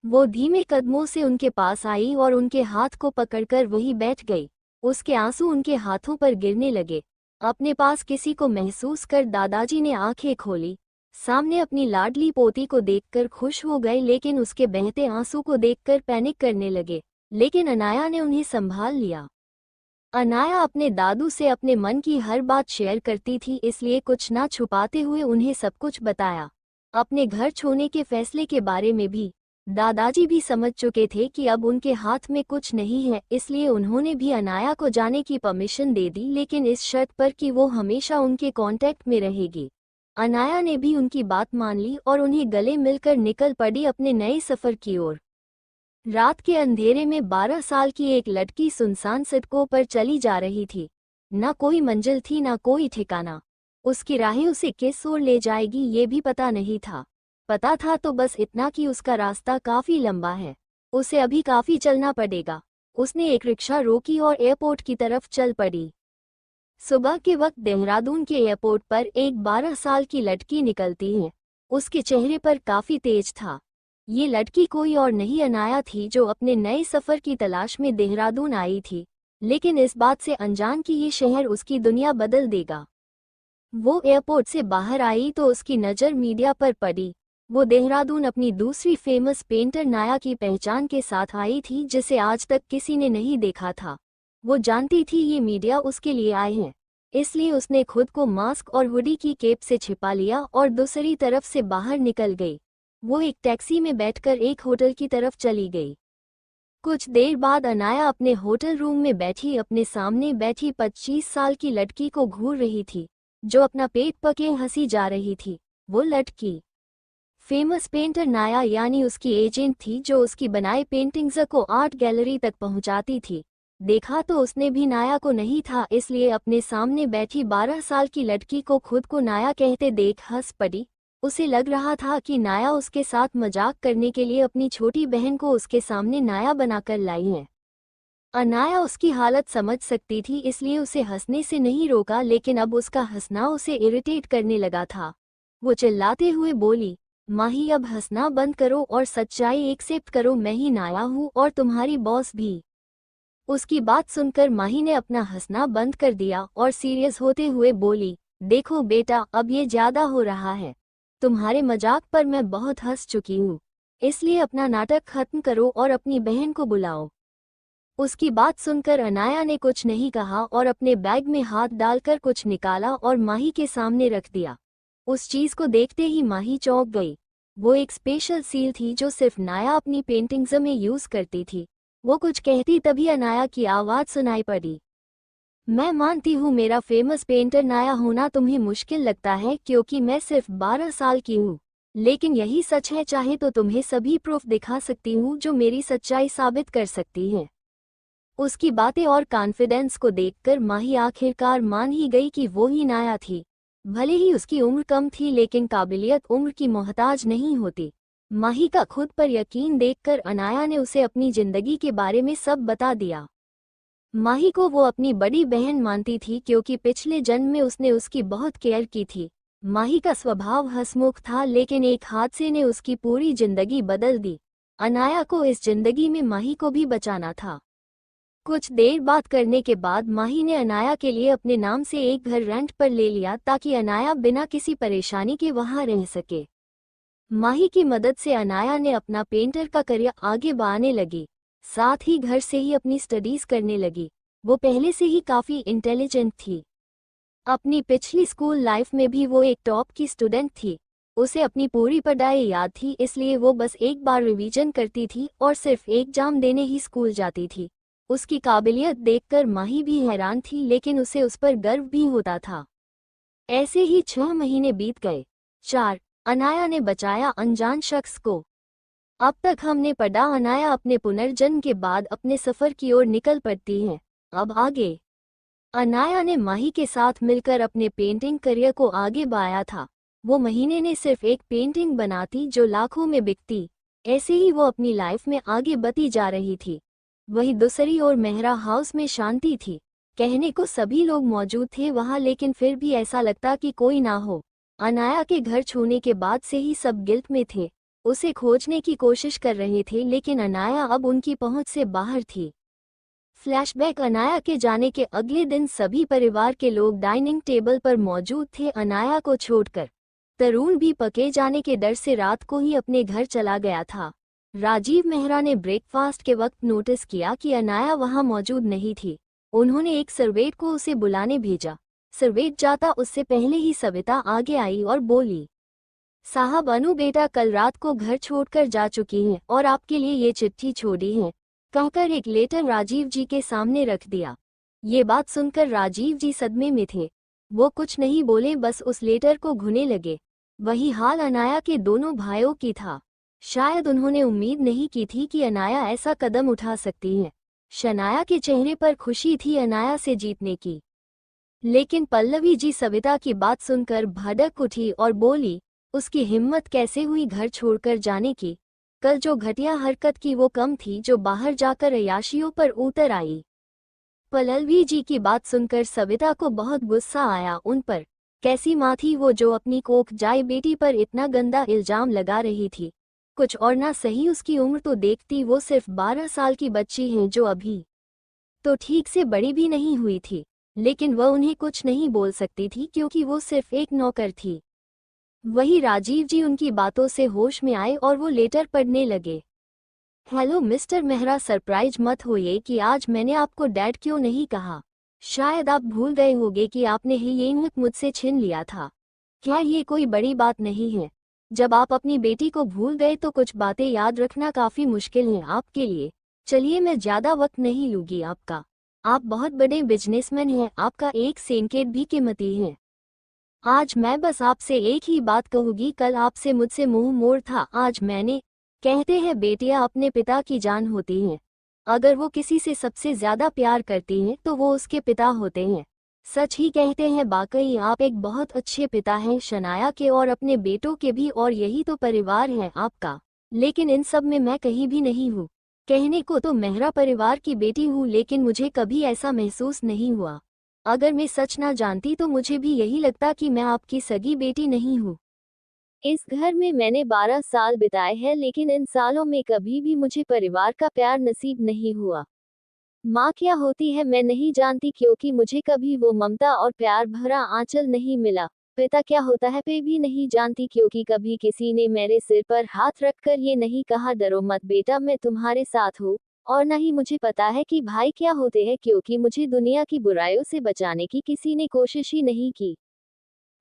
वो धीमे कदमों से उनके पास आई और उनके हाथ को पकड़कर वहीं बैठ गई। उसके आंसू उनके हाथों पर गिरने लगे। अपने पास किसी को महसूस कर दादाजी ने आंखें खोली। सामने अपनी लाडली पोती को देखकर खुश हो गए, लेकिन उसके बहते आंसू को देखकर पैनिक करने लगे। लेकिन अनाया ने उन्हें संभाल लिया। अनाया अपने दादू से अपने मन की हर बात शेयर करती थी, इसलिए कुछ ना छुपाते हुए उन्हें सब कुछ बताया। अपने घर छोड़ने के फैसले के बारे में भी। दादाजी भी समझ चुके थे कि अब उनके हाथ में कुछ नहीं है, इसलिए उन्होंने भी अनाया को जाने की परमिशन दे दी, लेकिन इस शर्त पर कि वो हमेशा उनके कांटेक्ट में रहेगी। अनाया ने भी उनकी बात मान ली और उन्हें गले मिलकर निकल पड़ी अपने नए सफर की ओर। रात के अंधेरे में 12 साल की एक लड़की सुनसान सड़कों पर चली जा रही थी। न कोई मंजिल थी, न कोई ठिकाना। उसकी राहें उसे किस ओर ले जाएगी ये भी पता नहीं था। पता था तो बस इतना कि उसका रास्ता काफी लंबा है, उसे अभी काफी चलना पड़ेगा। उसने एक रिक्शा रोकी और एयरपोर्ट की तरफ चल पड़ी। सुबह के वक्त देहरादून के एयरपोर्ट पर एक 12 साल की लड़की निकलती है। उसके चेहरे पर काफी तेज था। ये लड़की कोई और नहीं अनाया थी, जो अपने नए सफर की तलाश में देहरादून आई थी, लेकिन इस बात से अनजान कि ये शहर उसकी दुनिया बदल देगा। वो एयरपोर्ट से बाहर आई तो उसकी नज़र मीडिया पर पड़ी। वो देहरादून अपनी दूसरी फेमस पेंटर नाया की पहचान के साथ आई थी, जिसे आज तक किसी ने नहीं देखा था। वो जानती थी ये मीडिया उसके लिए आए हैं, इसलिए उसने खुद को मास्क और हुडी की केप से छिपा लिया और दूसरी तरफ से बाहर निकल गई। वो एक टैक्सी में बैठकर एक होटल की तरफ चली गई। कुछ देर बाद अनाया अपने होटल रूम में बैठी अपने सामने बैठी 25 साल की लड़की को घूर रही थी, जो अपना पेट पके हंसी जा रही थी। वो लड़की फेमस पेंटर नाया यानी उसकी एजेंट थी, जो उसकी बनाए पेंटिंग्स को आर्ट गैलरी तक पहुंचाती थी। देखा तो उसने भी नाया को नहीं था, इसलिए अपने सामने बैठी 12 साल की लड़की को खुद को नाया कहते देख हंस पड़ी। उसे लग रहा था कि नाया उसके साथ मजाक करने के लिए अपनी छोटी बहन को उसके सामने नाया बनाकर लाई है। अनाया उसकी हालत समझ सकती थी, इसलिए उसे हंसने से नहीं रोका, लेकिन अब उसका हंसना उसे इरिटेट करने लगा था। वो चिल्लाते हुए बोली, माही अब हंसना बंद करो और सच्चाई एक्सेप्ट करो, मैं ही नाया हूँ और तुम्हारी बॉस भी। उसकी बात सुनकर माही ने अपना हंसना बंद कर दिया और सीरियस होते हुए बोली, देखो बेटा, अब ये ज्यादा हो रहा है। तुम्हारे मजाक पर मैं बहुत हंस चुकी हूँ, इसलिए अपना नाटक खत्म करो और अपनी बहन को बुलाओ। उसकी बात सुनकर अनाया ने कुछ नहीं कहा और अपने बैग में हाथ डालकर कुछ निकाला और माही के सामने रख दिया। उस चीज को देखते ही माही चौंक गई। वो एक स्पेशल सील थी जो सिर्फ नाया अपनी पेंटिंग्स में यूज करती थी। वो कुछ कहती तभी अनाया की आवाज सुनाई पड़ी, मैं मानती हूँ मेरा फेमस पेंटर नाया होना तुम्हें मुश्किल लगता है, क्योंकि मैं सिर्फ 12 साल की हूँ, लेकिन यही सच है। चाहे तो तुम्हें सभी प्रूफ दिखा सकती हूँ जो मेरी सच्चाई साबित कर सकती हैं। उसकी बातें और कॉन्फिडेंस को देखकर माही आखिरकार मान ही गई कि वो ही नाया थी। भले ही उसकी उम्र कम थी, लेकिन काबिलियत उम्र की मोहताज नहीं होती। माही का खुद पर यकीन देखकर अनाया ने उसे अपनी जिंदगी के बारे में सब बता दिया। माही को वो अपनी बड़ी बहन मानती थी, क्योंकि पिछले जन्म में उसने उसकी बहुत केयर की थी। माही का स्वभाव हंसमुख था, लेकिन एक हादसे ने उसकी पूरी जिंदगी बदल दी। अनाया को इस जिंदगी में माही को भी बचाना था। कुछ देर बात करने के बाद माही ने अनाया के लिए अपने नाम से एक घर रेंट पर ले लिया, ताकि अनाया बिना किसी परेशानी के वहां रह सके। माही की मदद से अनाया ने अपना पेंटर का करियर आगे बढ़ाने लगी, साथ ही घर से ही अपनी स्टडीज करने लगी। वो पहले से ही काफी इंटेलिजेंट थी। अपनी पिछली स्कूल लाइफ में भी वो एक टॉप की स्टूडेंट थी। उसे अपनी पूरी पढ़ाई याद थी, इसलिए वो बस एक बार रिवीजन करती थी और सिर्फ एग्जाम देने ही स्कूल जाती थी। उसकी काबिलियत देखकर माही भी हैरान थी, लेकिन उसे उस पर गर्व भी होता था। ऐसे ही 6 महीने बीत गए। 4 अनाया ने बचाया अनजान शख्स को। अब तक हमने पढ़ा अनाया अपने पुनर्जन्म के बाद अपने सफर की ओर निकल पड़ती है। अब आगे। अनाया ने माही के साथ मिलकर अपने पेंटिंग करियर को आगे बढ़ाया था। वो महीने ने सिर्फ एक पेंटिंग बनाती जो लाखों में बिकती। ऐसे ही वो अपनी लाइफ में आगे बढ़ती जा रही थी। वही दूसरी ओर मेहरा हाउस में शांति थी। कहने को सभी लोग मौजूद थे वहां, लेकिन फिर भी ऐसा लगता कि कोई ना हो। अनाया के घर छूने के बाद से ही सब गिल्ट में थे। उसे खोजने की कोशिश कर रहे थे, लेकिन अनाया अब उनकी पहुंच से बाहर थी। फ्लैशबैक। अनाया के जाने के अगले दिन सभी परिवार के लोग डाइनिंग टेबल पर मौजूद थे, अनाया को छोड़कर। तरुण भी पके जाने के डर से रात को ही अपने घर चला गया था। राजीव मेहरा ने ब्रेकफास्ट के वक्त नोटिस किया कि अनाया वहां मौजूद नहीं थी। उन्होंने एक सर्वेंट को उसे बुलाने भेजा। सर्वेंट जाता उससे पहले ही सविता आगे आई और बोली, साहब, अनु बेटा कल रात को घर छोड़कर जा चुकी हैं और आपके लिए ये चिट्ठी छोड़ी है, कहकर एक लेटर राजीव जी के सामने रख दिया। ये बात सुनकर राजीव जी सदमे में थे। वो कुछ नहीं बोले, बस उस लेटर को घुने लगे। वही हाल अनाया के दोनों भाइयों की था। शायद उन्होंने उम्मीद नहीं की थी कि अनाया ऐसा कदम उठा सकती है। शनाया के चेहरे पर खुशी थी अनाया से जीतने की, लेकिन पल्लवी जी सविता की बात सुनकर भड़क उठी और बोली, उसकी हिम्मत कैसे हुई घर छोड़कर जाने की। कल जो घटिया हरकत की वो कम थी जो बाहर जाकर अय्याशियों पर उतर आई। पल्लवी जी की बात सुनकर सविता को बहुत गुस्सा आया उन पर। कैसी माँ थी वो जो अपनी कोख जाए बेटी पर इतना गंदा इल्जाम लगा रही थी। कुछ और ना सही उसकी उम्र तो देखती वो सिर्फ 12 साल की बच्ची है जो अभी तो ठीक से बड़ी भी नहीं हुई थी, लेकिन वह उन्हें कुछ नहीं बोल सकती थी क्योंकि वो सिर्फ एक नौकर थी। वही राजीव जी उनकी बातों से होश में आए और वो लेटर पढ़ने लगे। हेलो मिस्टर मेहरा, सरप्राइज मत होइए कि आज मैंने आपको डैड क्यों नहीं कहा। शायद आप भूल गए होंगे कि आपने ही ये मुझसे छीन लिया था। क्या ये कोई बड़ी बात नहीं है? जब आप अपनी बेटी को भूल गए तो कुछ बातें याद रखना काफी मुश्किल है आपके लिए। चलिए मैं ज्यादा वक्त नहीं लूंगी आपका। आप बहुत बड़े बिजनेसमैन हैं, आपका एक सेंकेट भी कीमती है। आज मैं बस आपसे एक ही बात कहूंगी, कल आपसे मुझसे मुंह मोड़ था, आज मैंने। कहते हैं बेटियां अपने पिता की जान होती हैं। अगर वो किसी से सबसे ज्यादा प्यार करती हैं तो वो उसके पिता होते हैं। सच ही कहते हैं, वाकई आप एक बहुत अच्छे पिता हैं शनाया के और अपने बेटों के भी, और यही तो परिवार है आपका। लेकिन इन सब में मैं कहीं भी नहीं हूँ। कहने को तो मेहरा परिवार की बेटी हूँ, लेकिन मुझे कभी ऐसा महसूस नहीं हुआ। अगर मैं सच ना जानती तो मुझे भी यही लगता कि मैं आपकी सगी बेटी नहीं हूँ। इस घर में मैंने 12 साल बिताए हैं, लेकिन इन सालों में कभी भी मुझे परिवार का प्यार नसीब नहीं हुआ। माँ क्या होती है मैं नहीं जानती, क्योंकि मुझे कभी वो ममता और प्यार भरा आंचल नहीं मिला। पिता क्या होता है मैं भी नहीं जानती, क्योंकि कभी किसी ने मेरे सिर पर हाथ रखकर ये नहीं कहा, डरो मत बेटा मैं तुम्हारे साथ हूँ। और न ही मुझे पता है कि भाई क्या होते हैं, क्योंकि मुझे दुनिया की बुराइयों से बचाने की किसी ने कोशिश ही नहीं की।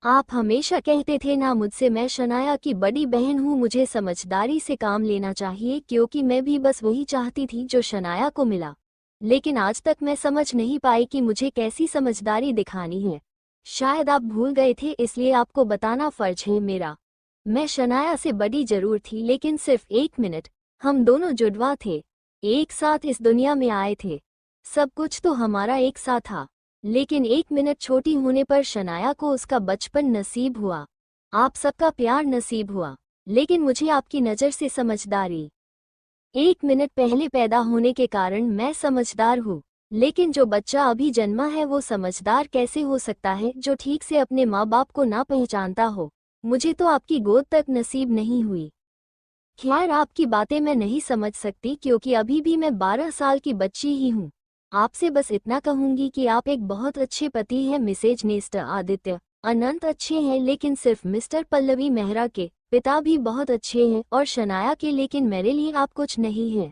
आप हमेशा कहते थे ना मुझसे, मैं शनाया की बड़ी बहन हूँ, मुझे समझदारी से काम लेना चाहिए, क्योंकि मैं भी बस वही चाहती थी जो शनाया को मिला। लेकिन आज तक मैं समझ नहीं पाई कि मुझे कैसी समझदारी दिखानी है। शायद आप भूल गए थे, इसलिए आपको बताना फर्ज है मेरा। मैं शनाया से बड़ी जरूर थी, लेकिन सिर्फ 1 मिनट। हम दोनों जुड़वा थे, एक साथ इस दुनिया में आए थे। सब कुछ तो हमारा एक साथ था, लेकिन 1 मिनट छोटी होने पर शनाया को उसका बचपन नसीब हुआ। आप सबका प्यार नसीब हुआ, लेकिन मुझे आपकी नज़र से समझदारी 1 मिनट पहले पैदा होने के कारण मैं समझदार हूँ। लेकिन जो बच्चा अभी जन्मा है वो समझदार कैसे हो सकता है जो ठीक से अपने माँ बाप को ना पहचानता हो। मुझे तो आपकी गोद तक नसीब नहीं हुई। खैर, आपकी बातें मैं नहीं समझ सकती क्योंकि अभी भी मैं 12 साल की बच्ची ही हूँ। आपसे बस इतना कहूंगी कि आप एक बहुत अच्छे पति हैं मिसेज नेस्टर आदित्य। अनंत अच्छे हैं, लेकिन सिर्फ मिस्टर पल्लवी मेहरा के पिता भी बहुत अच्छे हैं और शनाया के, लेकिन मेरे लिए आप कुछ नहीं हैं।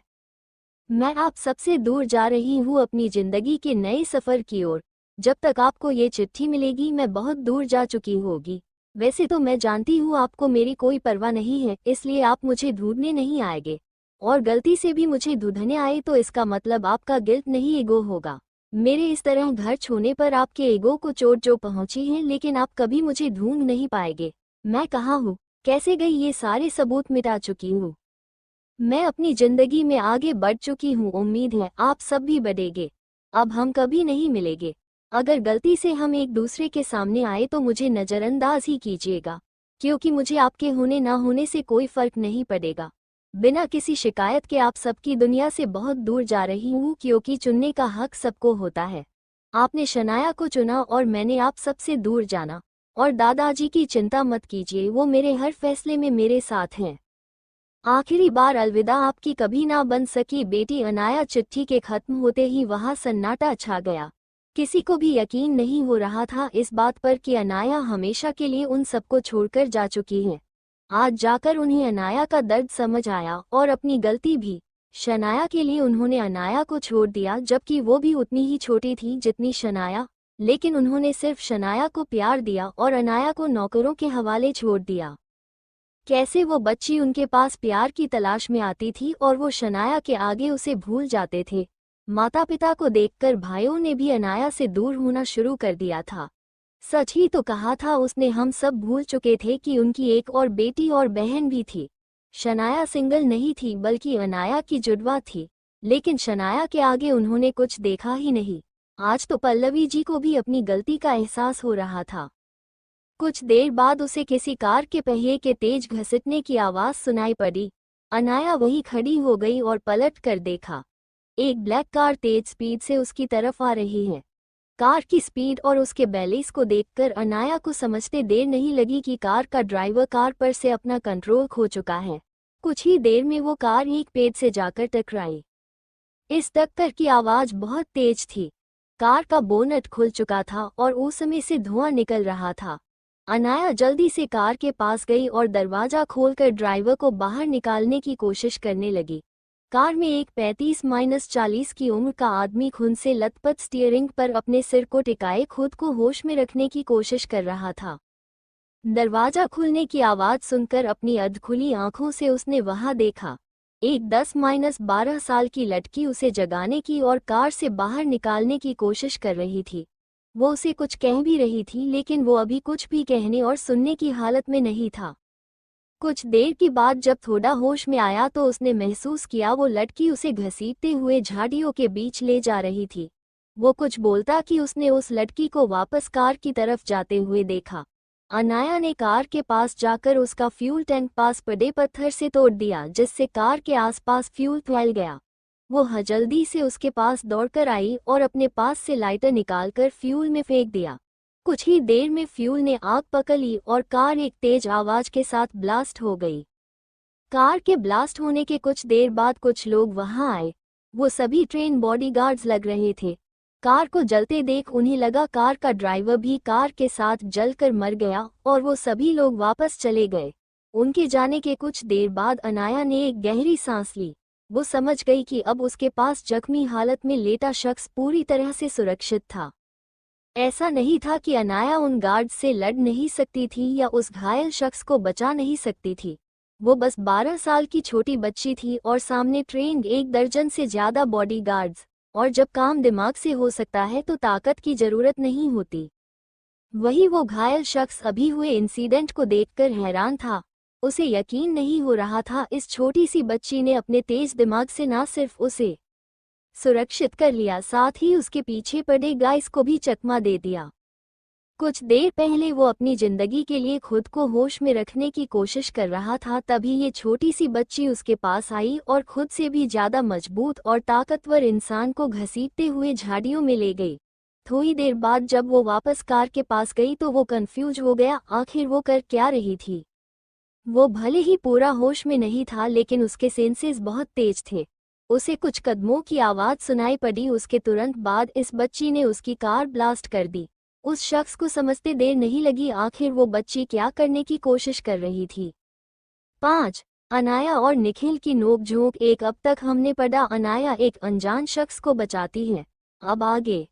मैं आप सबसे दूर जा रही हूँ अपनी जिंदगी के नए सफर की ओर। जब तक आपको ये चिट्ठी मिलेगी मैं बहुत दूर जा चुकी होगी। वैसे तो मैं जानती हूँ आपको मेरी कोई परवाह नहीं है, इसलिए आप मुझे ढूंढने नहीं आएंगे। और गलती से भी मुझे ढूंढने आए तो इसका मतलब आपका गिल्ट नहीं ईगो होगा। मेरे इस तरह घर छोड़ने पर आपके ईगो को चोट जो पहुंची है, लेकिन आप कभी मुझे ढूंढ नहीं पाएंगे। मैं कहाँ हूँ, कैसे गई, ये सारे सबूत मिटा चुकी हूँ। मैं अपनी जिंदगी में आगे बढ़ चुकी हूँ, उम्मीद है आप सब भी बढ़ेंगे। अब हम कभी नहीं मिलेंगे। अगर गलती से हम एक दूसरे के सामने आए तो मुझे नज़रअंदाज ही कीजिएगा, क्योंकि मुझे आपके होने ना होने से कोई फर्क नहीं पड़ेगा। बिना किसी शिकायत के आप सबकी दुनिया से बहुत दूर जा रही हूँ, क्योंकि चुनने का हक सबको होता है। आपने शनाया को चुना और मैंने आप सबसे दूर जाना। और दादाजी की चिंता मत कीजिए, वो मेरे हर फैसले में मेरे साथ हैं। आखिरी बार अलविदा, आपकी कभी ना बन सकी बेटी अनाया। चिट्ठी के खत्म होते ही वहां सन्नाटा छा गया। किसी को भी यकीन नहीं हो रहा था इस बात पर कि अनाया हमेशा के लिए उन सबको छोड़कर जा चुकी है। आज जाकर उन्हें अनाया का दर्द समझ आया और अपनी गलती भी। शनाया के लिए उन्होंने अनाया को छोड़ दिया, जबकि वो भी उतनी ही छोटी थी जितनी शनाया। लेकिन उन्होंने सिर्फ शनाया को प्यार दिया और अनाया को नौकरों के हवाले छोड़ दिया। कैसे वो बच्ची उनके पास प्यार की तलाश में आती थी और वो शनाया के आगे उसे भूल जाते थे। माता पिता को देखकर भाइयों ने भी अनाया से दूर होना शुरू कर दिया था। सच ही तो कहा था उसने, हम सब भूल चुके थे कि उनकी एक और बेटी और बहन भी थी। शनाया सिंगल नहीं थी बल्कि अनाया की जुड़वा थी। लेकिन शनाया के आगे उन्होंने कुछ देखा ही नहीं। आज तो पल्लवी जी को भी अपनी गलती का एहसास हो रहा था। कुछ देर बाद उसे किसी कार के पहिए के तेज घसीटने की आवाज सुनाई पड़ी। अनाया वहीं खड़ी हो गई और पलट कर देखा। एक ब्लैक कार तेज स्पीड से उसकी तरफ आ रही है। कार की स्पीड और उसके बैलेंस को देखकर अनाया को समझते देर नहीं लगी कि कार का ड्राइवर कार पर से अपना कंट्रोल खो चुका है। कुछ ही देर में वो कार एक पेड़ से जाकर टकराई। इस टक्कर की आवाज बहुत तेज थी। कार का बोनट खुल चुका था और उसमें से धुआं निकल रहा था। अनाया जल्दी से कार के पास गई और दरवाजा खोलकर ड्राइवर को बाहर निकालने की कोशिश करने लगी। कार में एक 35-40 की उम्र का आदमी खून से लथपथ स्टीयरिंग पर अपने सिर को टिकाए खुद को होश में रखने की कोशिश कर रहा था। दरवाजा खुलने की आवाज सुनकर अपनी अधखुली आंखों से उसने वहां देखा। एक 10-12 साल की लड़की उसे जगाने की और कार से बाहर निकालने की कोशिश कर रही थी। वो उसे कुछ कह भी रही थी, लेकिन वो अभी कुछ भी कहने और सुनने की हालत में नहीं था। कुछ देर के बाद जब थोड़ा होश में आया तो उसने महसूस किया वो लड़की उसे घसीटते हुए झाड़ियों के बीच ले जा रही थी। वो कुछ बोलता कि उसने उस लड़की को वापस कार की तरफ जाते हुए देखा। अनाया ने कार के पास जाकर उसका फ्यूल टैंक पास पड़े पत्थर से तोड़ दिया, जिससे कार के आसपास फ्यूल फैल गया। वो जल्दी से उसके पास दौड़कर आई और अपने पास से लाइटर निकालकर फ्यूल में फेंक दिया। कुछ ही देर में फ्यूल ने आग पकड़ ली और कार एक तेज आवाज के साथ ब्लास्ट हो गई। कार के ब्लास्ट होने के कुछ देर बाद कुछ लोग वहां आए। वो सभी ट्रेन बॉडीगार्ड्स लग रहे थे। कार को जलते देख उन्हें लगा कार का ड्राइवर भी कार के साथ जलकर मर गया और वो सभी लोग वापस चले गए। उनके जाने के कुछ देर बाद अनाया ने एक गहरी सांस ली। वो समझ गई कि अब उसके पास जख्मी हालत में लेटा शख्स पूरी तरह से सुरक्षित था। ऐसा नहीं था कि अनाया उन गार्ड से लड़ नहीं सकती थी या उस घायल शख्स को बचा नहीं सकती थी। वो बस 12 साल की छोटी बच्ची थी और सामने ट्रेंड 1 दर्जन से ज्यादा बॉडीगार्ड्स। और जब काम दिमाग से हो सकता है तो ताकत की जरूरत नहीं होती। वही वो घायल शख्स अभी हुए इंसिडेंट को देखकर हैरान था। उसे यकीन नहीं हो रहा था इस छोटी सी बच्ची ने अपने तेज दिमाग से न सिर्फ उसे सुरक्षित कर लिया, साथ ही उसके पीछे पड़े गाइस को भी चकमा दे दिया। कुछ देर पहले वो अपनी जिंदगी के लिए खुद को होश में रखने की कोशिश कर रहा था, तभी ये छोटी सी बच्ची उसके पास आई और खुद से भी ज्यादा मजबूत और ताकतवर इंसान को घसीटते हुए झाड़ियों में ले गई। थोड़ी देर बाद जब वो वापस कार के पास गई तो वो कंफ्यूज हो गया, आखिर वो कर क्या रही थी। वो भले ही पूरा होश में नहीं था, लेकिन उसके सेंसेस बहुत तेज थे। उसे कुछ कदमों की आवाज सुनाई पड़ी। उसके तुरंत बाद इस बच्ची ने उसकी कार ब्लास्ट कर दी। उस शख्स को समझते देर नहीं लगी, आखिर वो बच्ची क्या करने की कोशिश कर रही थी। 5. अनाया और निखिल की नोकझोंक। अब तक हमने पढ़ा अनाया एक अनजान शख्स को बचाती है। अब आगे।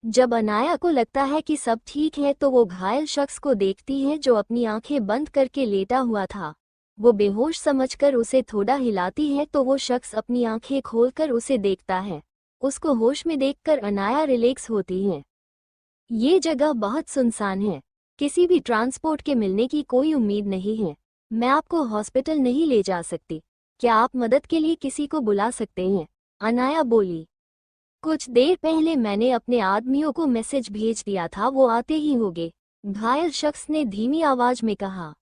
जब अनाया को लगता है कि सब ठीक है तो वो घायल शख्स को देखती है जो अपनी आंखें बंद करके लेटा हुआ था। वो बेहोश समझकर उसे थोड़ा हिलाती है तो वो शख्स अपनी आंखें खोलकर उसे देखता है। उसको होश में देखकर अनाया रिलैक्स होती है। ये जगह बहुत सुनसान है, किसी भी ट्रांसपोर्ट के मिलने की कोई उम्मीद नहीं है। मैं आपको हॉस्पिटल नहीं ले जा सकती, क्या आप मदद के लिए किसी को बुला सकते हैं? अनाया बोली। कुछ देर पहले मैंने अपने आदमियों को मैसेज भेज दिया था, वो आते ही होंगे, घायल शख्स ने धीमी आवाज में कहा।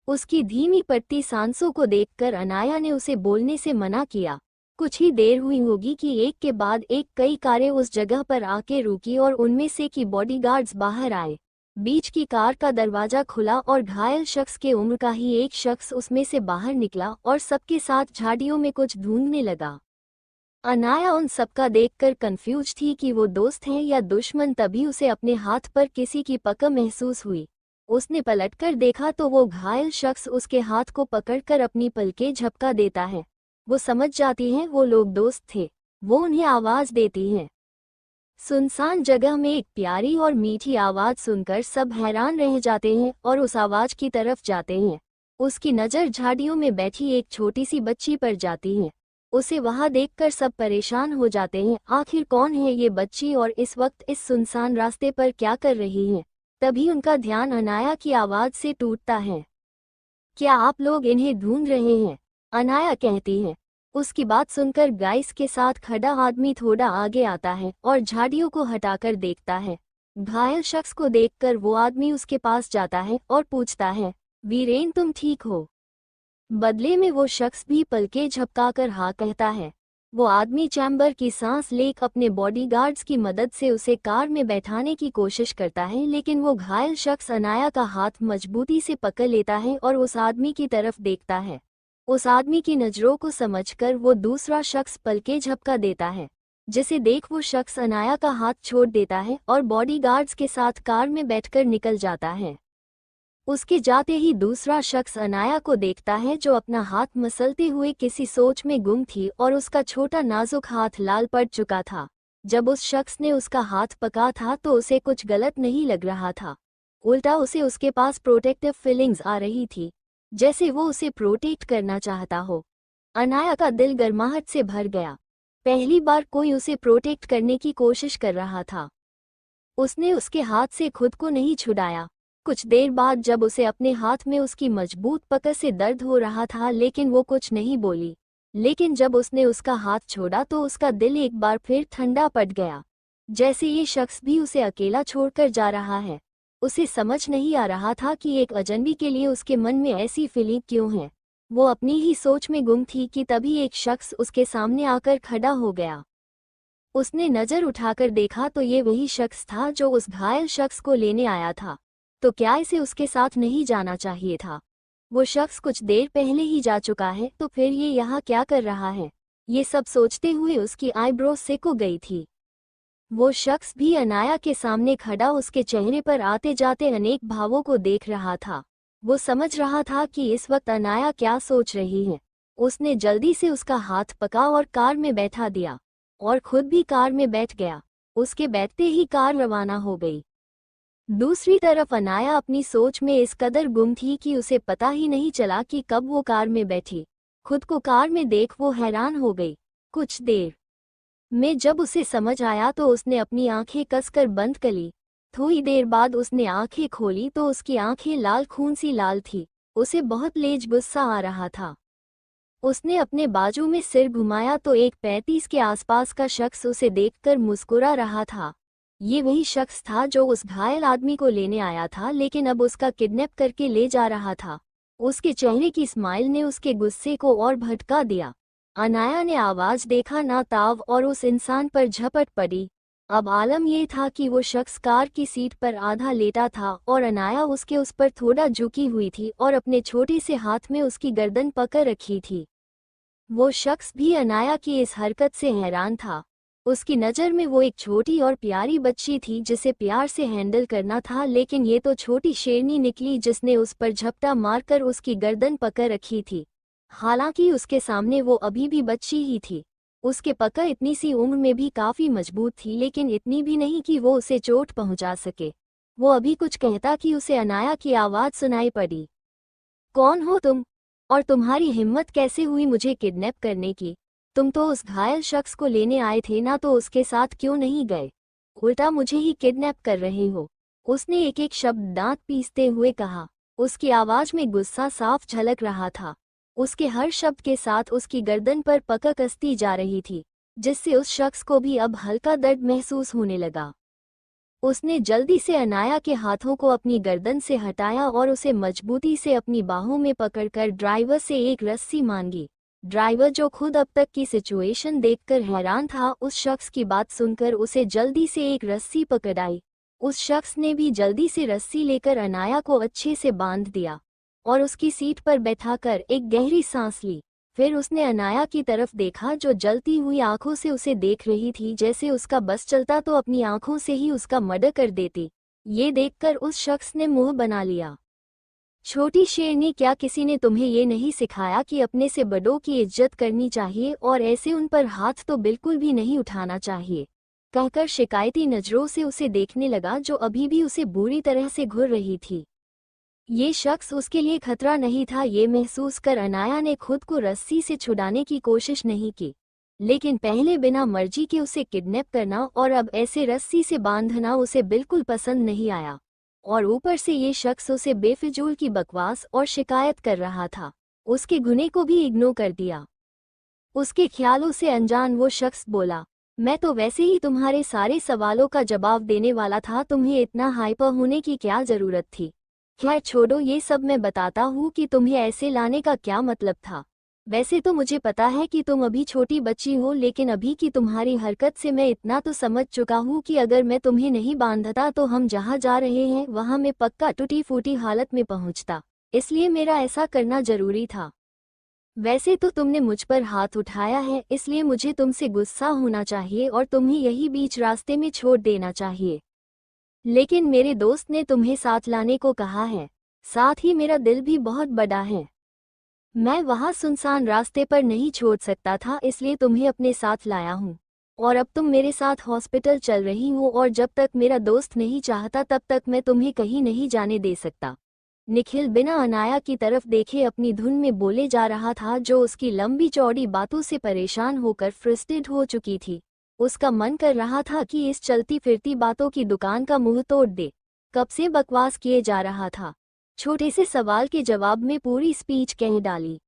उसकी धीमी पड़ती सांसों को देखकर अनाया ने उसे बोलने से मना किया। कुछ ही देर हुई होगी कि एक के बाद एक कई कारें उस जगह पर आके रुकी और उनमें से की बॉडीगार्ड्स बाहर आए। बीच की कार का दरवाजा खुला और घायल शख्स के उम्र का ही एक शख्स उसमें से बाहर निकला और सबके साथ झाड़ियों में कुछ ढूंढने लगा। अनाया उन सबका देखकर कंफ्यूज थी कि वो दोस्त हैं या दुश्मन। तभी उसे अपने हाथ पर किसी की पकड़ महसूस हुई। उसने पलटकर देखा तो वो घायल शख्स उसके हाथ को पकड़कर अपनी पलकें झपका देता है। वो समझ जाती हैं वो लोग दोस्त थे। वो उन्हें आवाज देती हैं। सुनसान जगह में एक प्यारी और मीठी आवाज सुनकर सब हैरान रह जाते हैं और उस आवाज की तरफ जाते हैं। उसकी नज़र झाड़ियों में बैठी एक छोटी सी बच्ची पर जाती है। उसे वहां देखकर सब परेशान हो जाते हैं, आखिर कौन है ये बच्ची और इस वक्त इस सुनसान रास्ते पर क्या कर रही है। तभी उनका ध्यान अनाया की आवाज से टूटता है। क्या आप लोग इन्हें ढूंढ रहे हैं? अनाया कहती है। उसकी बात सुनकर गाइस के साथ खड़ा आदमी थोड़ा आगे आता है और झाड़ियों को हटाकर देखता है। घायल शख्स को देखकर वो आदमी उसके पास जाता है और पूछता है, वीरेन तुम ठीक हो? बदले में वो शख्स भी पलके झपकाकर हाँ कहता है। वो आदमी चैम्बर की सांस लेकर अपने बॉडीगार्ड्स की मदद से उसे कार में बैठाने की कोशिश करता है, लेकिन वो घायल शख्स अनाया का हाथ मजबूती से पकड़ लेता है और उस आदमी की तरफ देखता है। उस आदमी की नज़रों को समझकर वो दूसरा शख्स पलके झपका देता है, जिसे देख वो शख्स अनाया का हाथ छोड़ देता है और बॉडीगार्ड्स के साथ कार में बैठकर निकल जाता है। उसके जाते ही दूसरा शख्स अनाया को देखता है जो अपना हाथ मसलते हुए किसी सोच में गुम थी और उसका छोटा नाजुक हाथ लाल पड़ चुका था। जब उस शख्स ने उसका हाथ पकड़ा था तो उसे कुछ गलत नहीं लग रहा था, उल्टा उसे उसके पास प्रोटेक्टिव फीलिंग्स आ रही थी, जैसे वो उसे प्रोटेक्ट करना चाहता हो। अनाया का दिल गर्माहट से भर गया। पहली बार कोई उसे प्रोटेक्ट करने की कोशिश कर रहा था। उसने उसके हाथ से खुद को नहीं छुड़ाया। कुछ देर बाद जब उसे अपने हाथ में उसकी मजबूत पकड़ से दर्द हो रहा था, लेकिन वो कुछ नहीं बोली। लेकिन जब उसने उसका हाथ छोड़ा तो उसका दिल एक बार फिर ठंडा पड़ गया, जैसे ये शख्स भी उसे अकेला छोड़कर जा रहा है। उसे समझ नहीं आ रहा था कि एक अजनबी के लिए उसके मन में ऐसी फीलिंग क्यों है। वो अपनी ही सोच में गुम थी कि तभी एक शख्स उसके सामने आकर खड़ा हो गया। उसने नज़र उठाकर देखा तो ये वही शख्स था जो उस घायल शख्स को लेने आया था। तो क्या इसे उसके साथ नहीं जाना चाहिए था? वो शख्स कुछ देर पहले ही जा चुका है, तो फिर ये यहाँ क्या कर रहा है? ये सब सोचते हुए उसकी आईब्रो सिकुड़ गई थी। वो शख्स भी अनाया के सामने खड़ा उसके चेहरे पर आते जाते अनेक भावों को देख रहा था। वो समझ रहा था कि इस वक्त अनाया क्या सोच रही है। उसने जल्दी से उसका हाथ पकड़ा और कार में बैठा दिया और खुद भी कार में बैठ गया। उसके बैठते ही कार रवाना हो गई। दूसरी तरफ अनाया अपनी सोच में इस कदर गुम थी कि उसे पता ही नहीं चला कि कब वो कार में बैठी। खुद को कार में देख वो हैरान हो गई। कुछ देर में जब उसे समझ आया तो उसने अपनी आंखें कसकर बंद कर ली। थोड़ी देर बाद उसने आंखें खोली तो उसकी आंखें लाल खून सी लाल थी। उसे बहुत तेज गुस्सा आ रहा था। उसने अपने बाजू में सिर घुमाया तो एक 35 के आसपास का शख्स उसे देखकर मुस्कुरा रहा था। ये वही शख्स था जो उस घायल आदमी को लेने आया था, लेकिन अब उसका किडनैप करके ले जा रहा था। उसके चेहरे की स्माइल ने उसके गुस्से को और भड़का दिया। अनाया ने आवाज देखा ना ताव और उस इंसान पर झपट पड़ी। अब आलम ये था कि वो शख्स कार की सीट पर आधा लेटा था और अनाया उसके उस पर थोड़ा झुकी हुई थी और अपने छोटे से हाथ में उसकी गर्दन पकड़ रखी थी। वो शख्स भी अनाया की इस हरकत से हैरान था। उसकी नज़र में वो एक छोटी और प्यारी बच्ची थी जिसे प्यार से हैंडल करना था, लेकिन ये तो छोटी शेरनी निकली जिसने उस पर झपटा मारकर उसकी गर्दन पकड़ रखी थी। हालांकि उसके सामने वो अभी भी बच्ची ही थी। उसके पकड़ इतनी सी उम्र में भी काफ़ी मजबूत थी, लेकिन इतनी भी नहीं कि वो उसे चोट पहुंचा सके। वो अभी कुछ कहता कि उसे अनाया की आवाज़ सुनाई पड़ी। कौन हो तुम? और तुम्हारी हिम्मत कैसे हुई मुझे किडनैप करने की? तुम तो उस घायल शख्स को लेने आए थे ना, तो उसके साथ क्यों नहीं गए? उल्टा मुझे ही किडनैप कर रहे हो। उसने एक एक शब्द दांत पीसते हुए कहा। उसकी आवाज में गुस्सा साफ झलक रहा था। उसके हर शब्द के साथ उसकी गर्दन पर पकड़ कसती जा रही थी, जिससे उस शख्स को भी अब हल्का दर्द महसूस होने लगा। उसने जल्दी से अनाया के हाथों को अपनी गर्दन से हटाया और उसे मजबूती से अपनी बाहों में पकड़कर ड्राइवर से एक रस्सी मांगी। ड्राइवर, जो खुद अब तक की सिचुएशन देखकर हैरान था, उस शख्स की बात सुनकर उसे जल्दी से एक रस्सी पकड़ाई। उस शख्स ने भी जल्दी से रस्सी लेकर अनाया को अच्छे से बांध दिया और उसकी सीट पर बैठाकर एक गहरी सांस ली। फिर उसने अनाया की तरफ देखा जो जलती हुई आंखों से उसे देख रही थी, जैसे उसका बस चलता तो अपनी आंखों से ही उसका मर्डर कर देती। ये देखकर उस शख्स ने मुंह बना लिया। छोटी शेरनी, क्या किसी ने तुम्हें ये नहीं सिखाया कि अपने से बड़ों की इज्जत करनी चाहिए और ऐसे उन पर हाथ तो बिल्कुल भी नहीं उठाना चाहिए? कहकर शिकायती नजरों से उसे देखने लगा, जो अभी भी उसे बुरी तरह से घूर रही थी। ये शख्स उसके लिए खतरा नहीं था। ये महसूस कर अनाया ने खुद को रस्सी से छुड़ाने की कोशिश नहीं की, लेकिन पहले बिना मर्जी के उसे किडनैप करना और अब ऐसे रस्सी से बांधना उसे बिल्कुल पसंद नहीं आया। और ऊपर से ये शख्स उसे बेफिजूल की बकवास और शिकायत कर रहा था। उसके गुने को भी इग्नोर कर दिया। उसके ख्यालों से अनजान वो शख्स बोला, मैं तो वैसे ही तुम्हारे सारे सवालों का जवाब देने वाला था, तुम्हें इतना हाइपर होने की क्या जरूरत थी? खैर छोड़ो ये सब, मैं बताता हूँ कि तुम्हें ऐसे लाने का क्या मतलब था। वैसे तो मुझे पता है कि तुम अभी छोटी बच्ची हो, लेकिन अभी की तुम्हारी हरकत से मैं इतना तो समझ चुका हूँ कि अगर मैं तुम्हें नहीं बांधता तो हम जहाँ जा रहे हैं वहाँ मैं पक्का टूटी फूटी हालत में पहुँचता। इसलिए मेरा ऐसा करना जरूरी था। वैसे तो तुमने मुझ पर हाथ उठाया है, इसलिए मुझे तुमसे गुस्सा होना चाहिए और तुम्हें यही बीच रास्ते में छोड़ देना चाहिए। लेकिन मेरे दोस्त ने तुम्हें साथ लाने को कहा है। साथ ही मेरा दिल भी बहुत बड़ा है। मैं वहाँ सुनसान रास्ते पर नहीं छोड़ सकता था, इसलिए तुम्हें अपने साथ लाया हूँ। और अब तुम मेरे साथ हॉस्पिटल चल रही हो और जब तक मेरा दोस्त नहीं चाहता तब तक मैं तुम्हें कहीं नहीं जाने दे सकता। निखिल बिना अनाया की तरफ देखे अपनी धुन में बोले जा रहा था, जो उसकी लंबी चौड़ी बातों से परेशान होकर फ्रस्ट्रेट हो चुकी थी। उसका मन कर रहा था कि इस चलती फिरती बातों की दुकान का मुंह तोड़ दे। कब से बकवास किए जा रहा था, छोटे से सवाल के जवाब में पूरी स्पीच कह डाली।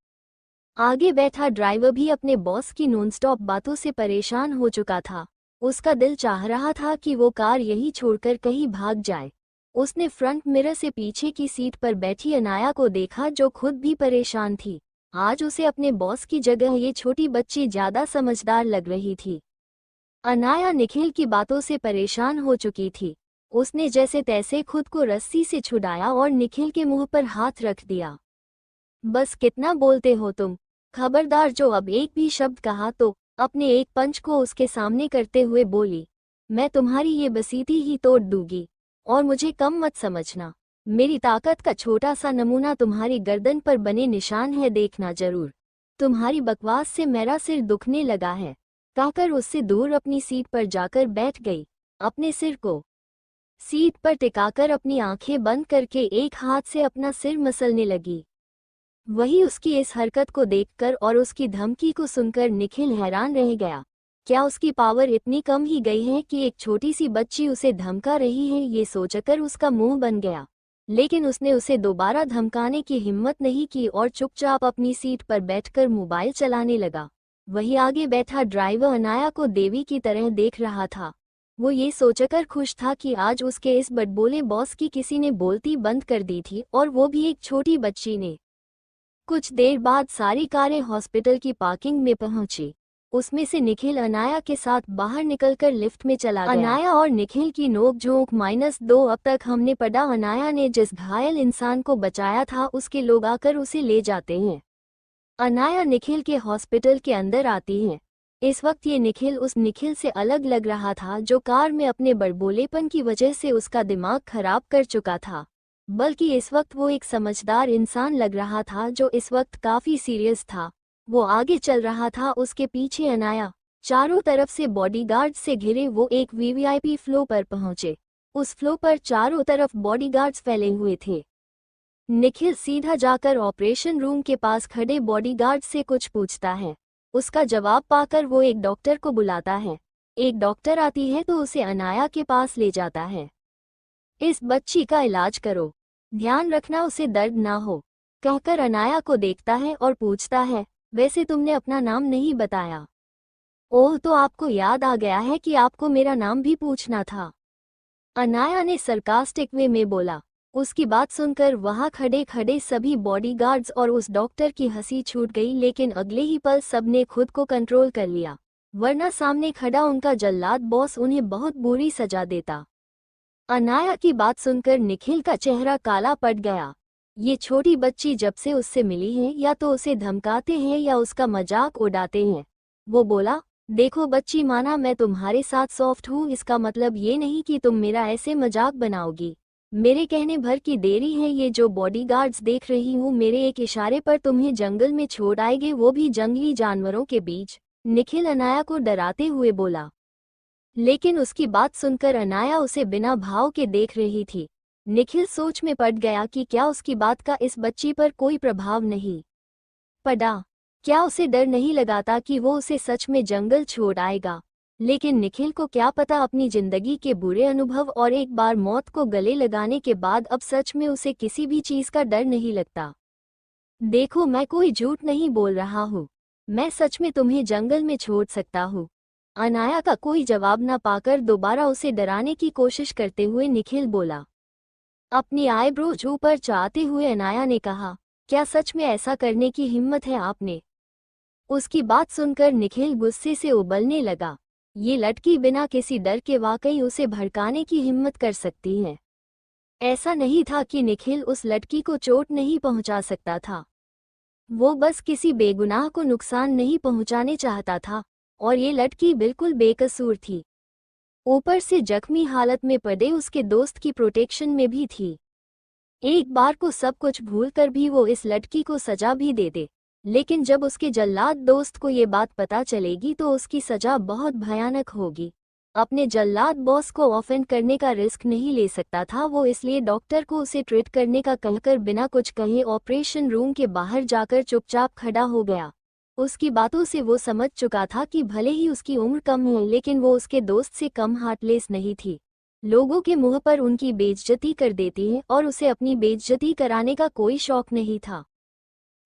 आगे बैठा ड्राइवर भी अपने बॉस की नॉनस्टॉप बातों से परेशान हो चुका था। उसका दिल चाह रहा था कि वो कार यहीं छोड़कर कहीं भाग जाए। उसने फ्रंट मिरर से पीछे की सीट पर बैठी अनाया को देखा, जो खुद भी परेशान थी। आज उसे अपने बॉस की जगह ये छोटी बच्ची ज्यादा समझदार लग रही थी। अनाया निखिल की बातों से परेशान हो चुकी थी। उसने जैसे तैसे खुद को रस्सी से छुड़ाया और निखिल के मुंह पर हाथ रख दिया। बस कितना बोलते हो तुम? खबरदार जो अब एक भी शब्द कहा तो अपने एक पंच को उसके सामने करते हुए बोली, मैं तुम्हारी ये बसीती ही तोड़ दूंगी। और मुझे कम मत समझना। मेरी ताकत का छोटा सा नमूना तुम्हारी गर्दन पर बने निशान है, देखना जरूर। तुम्हारी बकवास से मेरा सिर दुखने लगा है। कहकर उससे दूर अपनी सीट पर जाकर बैठ गई। अपने सिर को सीट पर टिकाकर अपनी आंखें बंद करके एक हाथ से अपना सिर मसलने लगी। वही उसकी इस हरकत को देखकर और उसकी धमकी को सुनकर निखिल हैरान रह गया। क्या उसकी पावर इतनी कम ही गई है कि एक छोटी सी बच्ची उसे धमका रही है? ये सोचकर उसका मुंह बन गया, लेकिन उसने उसे दोबारा धमकाने की हिम्मत नहीं की और चुपचाप अपनी सीट पर बैठकर मोबाइल चलाने लगा। वही आगे बैठा ड्राइवर अनाया को देवी की तरह देख रहा था। वो ये सोचकर खुश था कि आज उसके इस बड़बोले बॉस की किसी ने बोलती बंद कर दी थी, और वो भी एक छोटी बच्ची ने। कुछ देर बाद सारी कारें हॉस्पिटल की पार्किंग में पहुंची। उसमें से निखिल अनाया के साथ बाहर निकलकर लिफ्ट में चला गया। अनाया और निखिल की नोक-झोंक -2। अब तक हमने पढ़ा, अनाया ने जिस घायल इंसान को बचाया था उसके लोग आकर उसे ले जाते हैं। अनाया निखिल के हॉस्पिटल के अंदर आती है। इस वक्त ये निखिल उस निखिल से अलग लग रहा था जो कार में अपने बड़बोलेपन की वजह से उसका दिमाग खराब कर चुका था, बल्कि इस वक्त वो एक समझदार इंसान लग रहा था जो इस वक्त काफी सीरियस था। वो आगे चल रहा था, उसके पीछे अनाया। चारों तरफ से बॉडीगार्ड्स से घिरे वो एक वीवीआईपी फ्लो पर पहुंचे। उस फ्लो पर चारों तरफ बॉडीगार्ड्स फैले हुए थे। निखिल सीधा जाकर ऑपरेशन रूम के पास खड़े बॉडीगार्ड से कुछ पूछता है। उसका जवाब पाकर वो एक डॉक्टर को बुलाता है। एक डॉक्टर आती है तो उसे अनाया के पास ले जाता है। इस बच्ची का इलाज करो, ध्यान रखना उसे दर्द ना हो, कहकर अनाया को देखता है और पूछता है, वैसे तुमने अपना नाम नहीं बताया। ओह, तो आपको याद आ गया है कि आपको मेरा नाम भी पूछना था, अनाया ने सरकास्टिक वे में बोला। उसकी बात सुनकर वहां खड़े खड़े सभी बॉडीगार्ड्स और उस डॉक्टर की हंसी छूट गई, लेकिन अगले ही पल सबने खुद को कंट्रोल कर लिया, वरना सामने खड़ा उनका जल्लाद बॉस उन्हें बहुत बुरी सजा देता। अनाया की बात सुनकर निखिल का चेहरा काला पड़ गया। ये छोटी बच्ची जब से उससे मिली है या तो उसे धमकाते हैं या उसका मजाक उड़ाते हैं। वो बोला, देखो बच्ची, माना मैं तुम्हारे साथ सॉफ्ट हूँ, इसका मतलब ये नहीं कि तुम मेरा ऐसे मजाक बनाओगी। मेरे कहने भर की देरी है। ये जो बॉडीगार्ड्स देख रही हूँ, मेरे एक इशारे पर तुम्हें जंगल में छोड़ आएंगे, वो भी जंगली जानवरों के बीच। निखिल अनाया को डराते हुए बोला। लेकिन उसकी बात सुनकर अनाया उसे बिना भाव के देख रही थी। निखिल सोच में पड़ गया कि क्या उसकी बात का इस बच्ची पर कोई प्रभाव नहीं पड़ा। क्या उसे डर नहीं लगाता कि वो उसे सच में जंगल छोड़ आएगा। लेकिन निखिल को क्या पता, अपनी जिंदगी के बुरे अनुभव और एक बार मौत को गले लगाने के बाद अब सच में उसे किसी भी चीज का डर नहीं लगता। देखो, मैं कोई झूठ नहीं बोल रहा हूँ, मैं सच में तुम्हें जंगल में छोड़ सकता हूँ। अनाया का कोई जवाब न पाकर दोबारा उसे डराने की कोशिश करते हुए निखिल बोला। अपनी आईब्रोज ऊपर चाहते हुए अनाया ने कहा, क्या सच में ऐसा करने की हिम्मत है आपने? उसकी बात सुनकर निखिल गुस्से से उबलने लगा। ये लड़की बिना किसी डर के वाकई उसे भड़काने की हिम्मत कर सकती है। ऐसा नहीं था कि निखिल उस लड़की को चोट नहीं पहुंचा सकता था, वो बस किसी बेगुनाह को नुकसान नहीं पहुंचाने चाहता था, और ये लड़की बिल्कुल बेकसूर थी। ऊपर से जख्मी हालत में पड़े उसके दोस्त की प्रोटेक्शन में भी थी। एक बार को सब कुछ भूलकर भी वो इस लड़की को सजा भी दे दे, लेकिन जब उसके जल्लाद दोस्त को ये बात पता चलेगी तो उसकी सजा बहुत भयानक होगी। अपने जल्लाद बॉस को ऑफेंड करने का रिस्क नहीं ले सकता था वो, इसलिए डॉक्टर को उसे ट्रीट करने का कहकर बिना कुछ कहे ऑपरेशन रूम के बाहर जाकर चुपचाप खड़ा हो गया। उसकी बातों से वो समझ चुका था कि भले ही उसकी उम्र कम हो, लेकिन वो उसके दोस्त से कम हार्टलेस नहीं थी। लोगों के मुंह पर उनकी बेइज्जती कर देती है और उसे अपनी बेइज्जती कराने का कोई शौक नहीं था।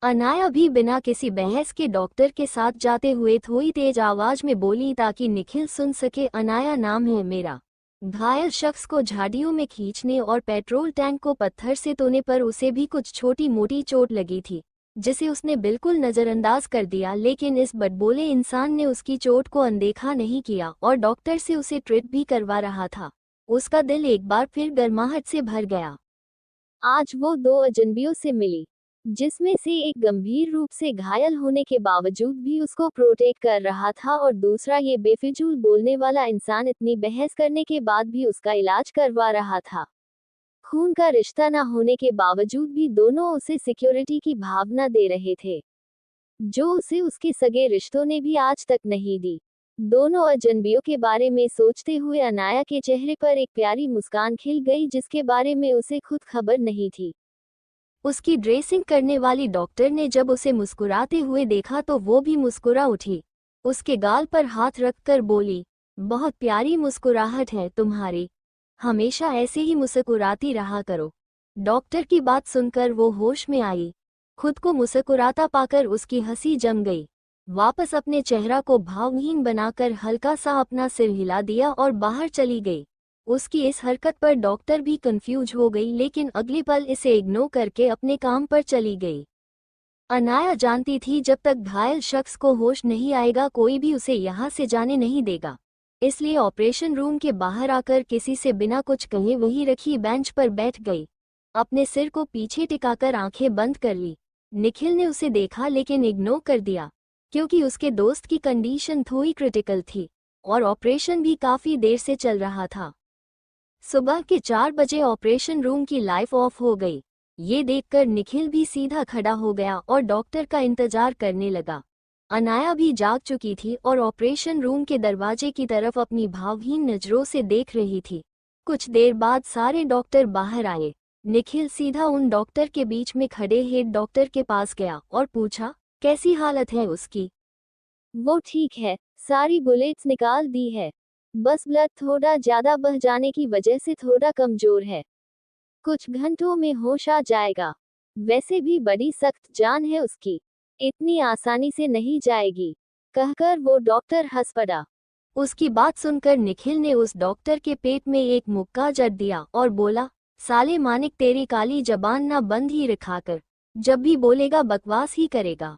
अनाया भी बिना किसी बहस के डॉक्टर के साथ जाते हुए थोड़ी तेज आवाज में बोली ताकि निखिल सुन सके, अनाया नाम है मेरा। घायल शख्स को झाड़ियों में खींचने और पेट्रोल टैंक को पत्थर से तोड़ने पर उसे भी कुछ छोटी मोटी चोट लगी थी, जिसे उसने बिल्कुल नजरअंदाज कर दिया। लेकिन इस बड़बोले इंसान ने उसकी चोट को अनदेखा नहीं किया और डॉक्टर से उसे ट्रीट भी करवा रहा था। उसका दिल एक बार फिर गर्माहट से भर गया। आज वो दो अजनबियों से मिली, जिसमें से एक गंभीर रूप से घायल होने के बावजूद भी उसको प्रोटेक्ट कर रहा था, और दूसरा ये बेफिजूल बोलने वाला इंसान इतनी बहस करने के बाद भी उसका इलाज करवा रहा था। खून का रिश्ता न होने के बावजूद भी दोनों उसे सिक्योरिटी की भावना दे रहे थे, जो उसे उसके सगे रिश्तों ने भी आज तक नहीं दी। दोनों अजनबियों के बारे में सोचते हुए अनाया के चेहरे पर एक प्यारी मुस्कान खिल गई, जिसके बारे में उसे खुद खबर नहीं थी। उसकी ड्रेसिंग करने वाली डॉक्टर ने जब उसे मुस्कुराते हुए देखा तो वो भी मुस्कुरा उठी। उसके गाल पर हाथ रखकर बोली, बहुत प्यारी मुस्कुराहट है तुम्हारी, हमेशा ऐसे ही मुस्कुराती रहा करो। डॉक्टर की बात सुनकर वो होश में आई। खुद को मुस्कुराता पाकर उसकी हंसी जम गई। वापस अपने चेहरा को भावहीन बनाकर हल्का सा अपना सिर हिला दिया और बाहर चली गई। उसकी इस हरकत पर डॉक्टर भी कंफ्यूज हो गई, लेकिन अगले पल इसे इग्नोर करके अपने काम पर चली गई। अनाया जानती थी जब तक घायल शख्स को होश नहीं आएगा कोई भी उसे यहाँ से जाने नहीं देगा, इसलिए ऑपरेशन रूम के बाहर आकर किसी से बिना कुछ कहे वहीं रखी बेंच पर बैठ गई। अपने सिर को पीछे टिकाकर आंखें बंद कर ली। निखिल ने उसे देखा लेकिन इग्नोर कर दिया, क्योंकि उसके दोस्त की कंडीशन थोड़ी क्रिटिकल थी और ऑपरेशन भी काफी देर से चल रहा था। सुबह के 4 बजे ऑपरेशन रूम की लाइट ऑफ हो गई। ये देखकर निखिल भी सीधा खड़ा हो गया और डॉक्टर का इंतजार करने लगा। अनाया भी जाग चुकी थी और ऑपरेशन रूम के दरवाजे की तरफ अपनी भावहीन नजरों से देख रही थी। कुछ देर बाद सारे डॉक्टर बाहर आए। निखिल सीधा उन डॉक्टर के बीच में खड़े हेड डॉक्टर के पास गया और पूछा, कैसी हालत है उसकी? वो ठीक है, सारी बुलेट्स निकाल दी है, बस ब्लड थोड़ा ज्यादा बह जाने की वजह से थोड़ा कमजोर है, कुछ घंटों में होश आ जाएगा। वैसे भी बड़ी सख्त जान है उसकी, इतनी आसानी से नहीं जाएगी, कहकर वो डॉक्टर हंस पड़ा। उसकी बात सुनकर निखिल ने उस डॉक्टर के पेट में एक मुक्का जड़ दिया और बोला, साले मानिक तेरी काली जबान ना बंद ही रखा कर, जब भी बोलेगा बकवास ही करेगा।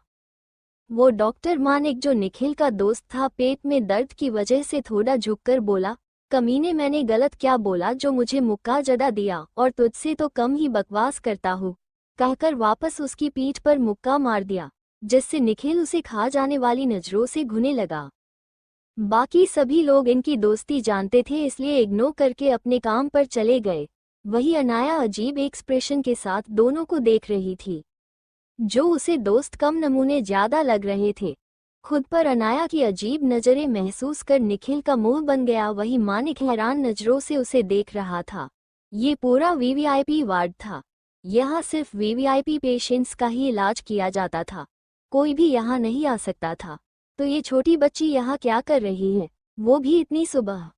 वो डॉक्टर मानिक जो निखिल का दोस्त था पेट में दर्द की वजह से थोड़ा झुककर बोला, कमीने मैंने गलत क्या बोला जो मुझे मुक्का जड़ा दिया, और तुझसे तो कम ही बकवास करता हूँ, कहकर वापस उसकी पीठ पर मुक्का मार दिया, जिससे निखिल उसे खा जाने वाली नजरों से घूरने लगा। बाकी सभी लोग इनकी दोस्ती जानते थे, इसलिए इग्नोर करके अपने काम पर चले गए। वही अनाया अजीब एक्सप्रेशन के साथ दोनों को देख रही थी, जो उसे दोस्त कम नमूने ज्यादा लग रहे थे। खुद पर अनाया की अजीब नजरें महसूस कर निखिल का मुंह बन गया। वही मानिक हैरान नजरों से उसे देख रहा था। ये पूरा वीवीआईपी वार्ड था। यहाँ सिर्फ वीवीआईपी पेशेंट्स का ही इलाज किया जाता था, कोई भी यहाँ नहीं आ सकता था। तो ये छोटी बच्ची यहाँ क्या कर रही है, वो भी इतनी सुबह?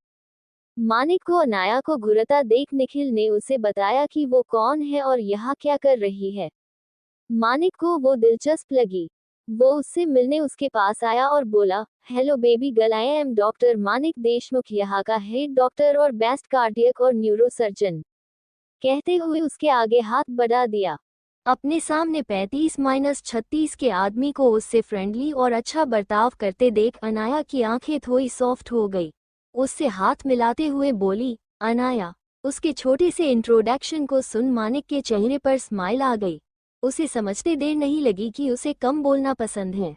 मानिक को अनाया को घुरता देख निखिल ने उसे बताया कि वो कौन है और यहाँ क्या कर रही है। मानिक को वो दिलचस्प लगी। वो उससे मिलने उसके पास आया और बोला, hello baby girl, I am doctor Manik Deshmukh, यहाँ का हेड डॉक्टर और बेस्ट कार्डियक और न्यूरोसर्जन। कहते हुए उसके आगे हाथ बढ़ा दिया। अपने सामने 35-36 के आदमी को उससे फ्रेंडली और अच्छा बर्ताव करते देख अनाया की आंखें थोड़ी सॉफ्ट हो गई। उससे हाथ मिलाते हुए बोली, अनाया। उसके छोटे से इंट्रोडक्शन को सुन मानिक के चेहरे पर स्माइल आ गई। उसे समझते देर नहीं लगी कि उसे कम बोलना पसंद है।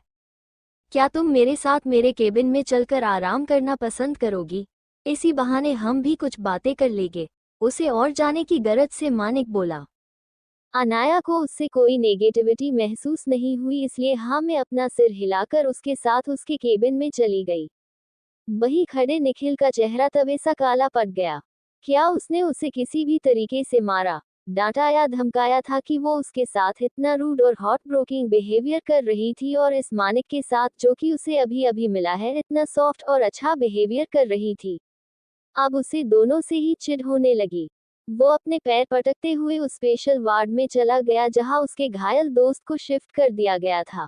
क्या तुम मेरे साथ मेरे केबिन में चलकर आराम करना पसंद करोगी? इसी बहाने हम भी कुछ बातें कर लेंगे, उसे और जाने की गरज से मानिक बोला। अनाया को उससे कोई नेगेटिविटी महसूस नहीं हुई, इसलिए हाँ में अपना सिर हिलाकर उसके साथ उसके केबिन में चली गई। वही खड़े निखिल का चेहरा तवे सा काला पड़ गया। क्या उसने उसे किसी भी तरीके से मारा, डांटा या धमकाया था कि वो उसके साथ इतना रूड और हॉट ब्रोकिंग बिहेवियर कर रही थी, और इस मानिक के साथ जो कि उसे अभी अभी मिला है इतना सॉफ्ट और अच्छा बिहेवियर कर रही थी। अब उसे दोनों से ही चिढ़ होने लगी। वो अपने पैर पटकते हुए उस स्पेशल वार्ड में चला गया जहां उसके घायल दोस्त को शिफ्ट कर दिया गया था।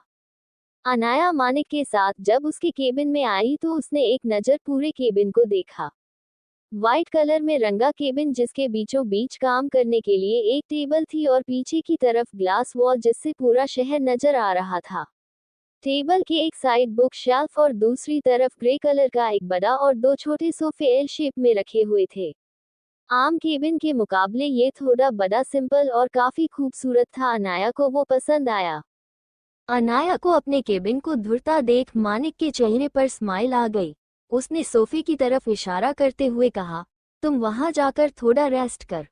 अनाया मानिक के साथ जब उसके केबिन में आई तो उसने एक नज़र पूरे केबिन को देखा। व्हाइट कलर में रंगा केबिन जिसके बीचों बीच काम करने के लिए एक टेबल थी और पीछे की तरफ ग्लास वॉल जिससे पूरा शहर नजर आ रहा था। टेबल के एक साइड बुक शेल्फ और दूसरी तरफ ग्रे कलर का एक बड़ा और दो छोटे सोफे एल शेप में रखे हुए थे। आम केबिन के मुकाबले ये थोड़ा बड़ा, सिंपल और काफी खूबसूरत था। अनाया को वो पसंद आया। अनाया को अपने केबिन को धुरता देख मानिक के चेहरे पर स्माइल आ गई। उसने सोफे की तरफ इशारा करते हुए कहा, तुम वहां जाकर थोड़ा रेस्ट कर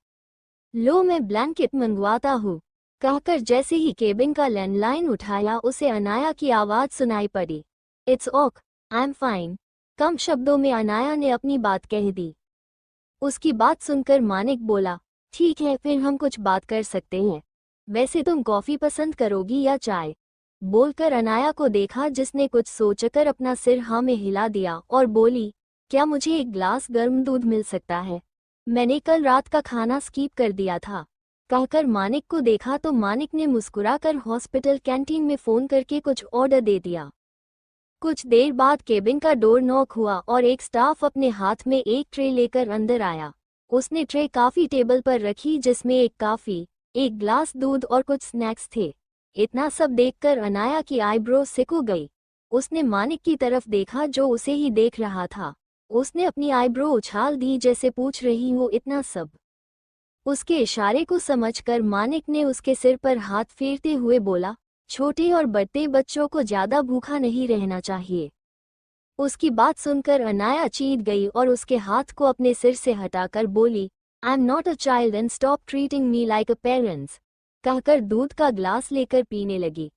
लो, मैं ब्लैंकेट मंगवाता हूँ, कहकर जैसे ही केबिन का लैंडलाइन उठाया उसे अनाया की आवाज सुनाई पड़ी। It's okay, I am fine. कम शब्दों में अनाया ने अपनी बात कह दी। उसकी बात सुनकर मानिक बोला, ठीक है, फिर हम कुछ बात कर सकते हैं। वैसे तुम कॉफी पसंद करोगी या चाय? बोलकर अनाया को देखा, जिसने कुछ सोचकर अपना सिर हाँ में हिला दिया और बोली, क्या मुझे एक ग्लास गर्म दूध मिल सकता है? मैंने कल रात का खाना स्किप कर दिया था। कहकर मानिक को देखा तो मानिक ने मुस्कुराकर हॉस्पिटल कैंटीन में फोन करके कुछ ऑर्डर दे दिया। कुछ देर बाद केबिन का डोर नॉक हुआ और एक स्टाफ अपने हाथ में एक ट्रे लेकर अंदर आया। उसने ट्रे काफी टेबल पर रखी जिसमें एक कॉफी, एक ग्लास दूध और कुछ स्नैक्स थे। इतना सब देखकर अनाया की आईब्रो सिकुड़ गई। उसने मानिक की तरफ देखा जो उसे ही देख रहा था। उसने अपनी आईब्रो उछाल दी जैसे पूछ रही हो इतना सब। उसके इशारे को समझकर मानिक ने उसके सिर पर हाथ फेरते हुए बोला, छोटे और बढ़ते बच्चों को ज्यादा भूखा नहीं रहना चाहिए। उसकी बात सुनकर अनाया चीख गई और उसके हाथ को अपने सिर से हटाकर बोली, I am not a child and stop treating me like a parents, कहकर दूध का ग्लास लेकर पीने लगी।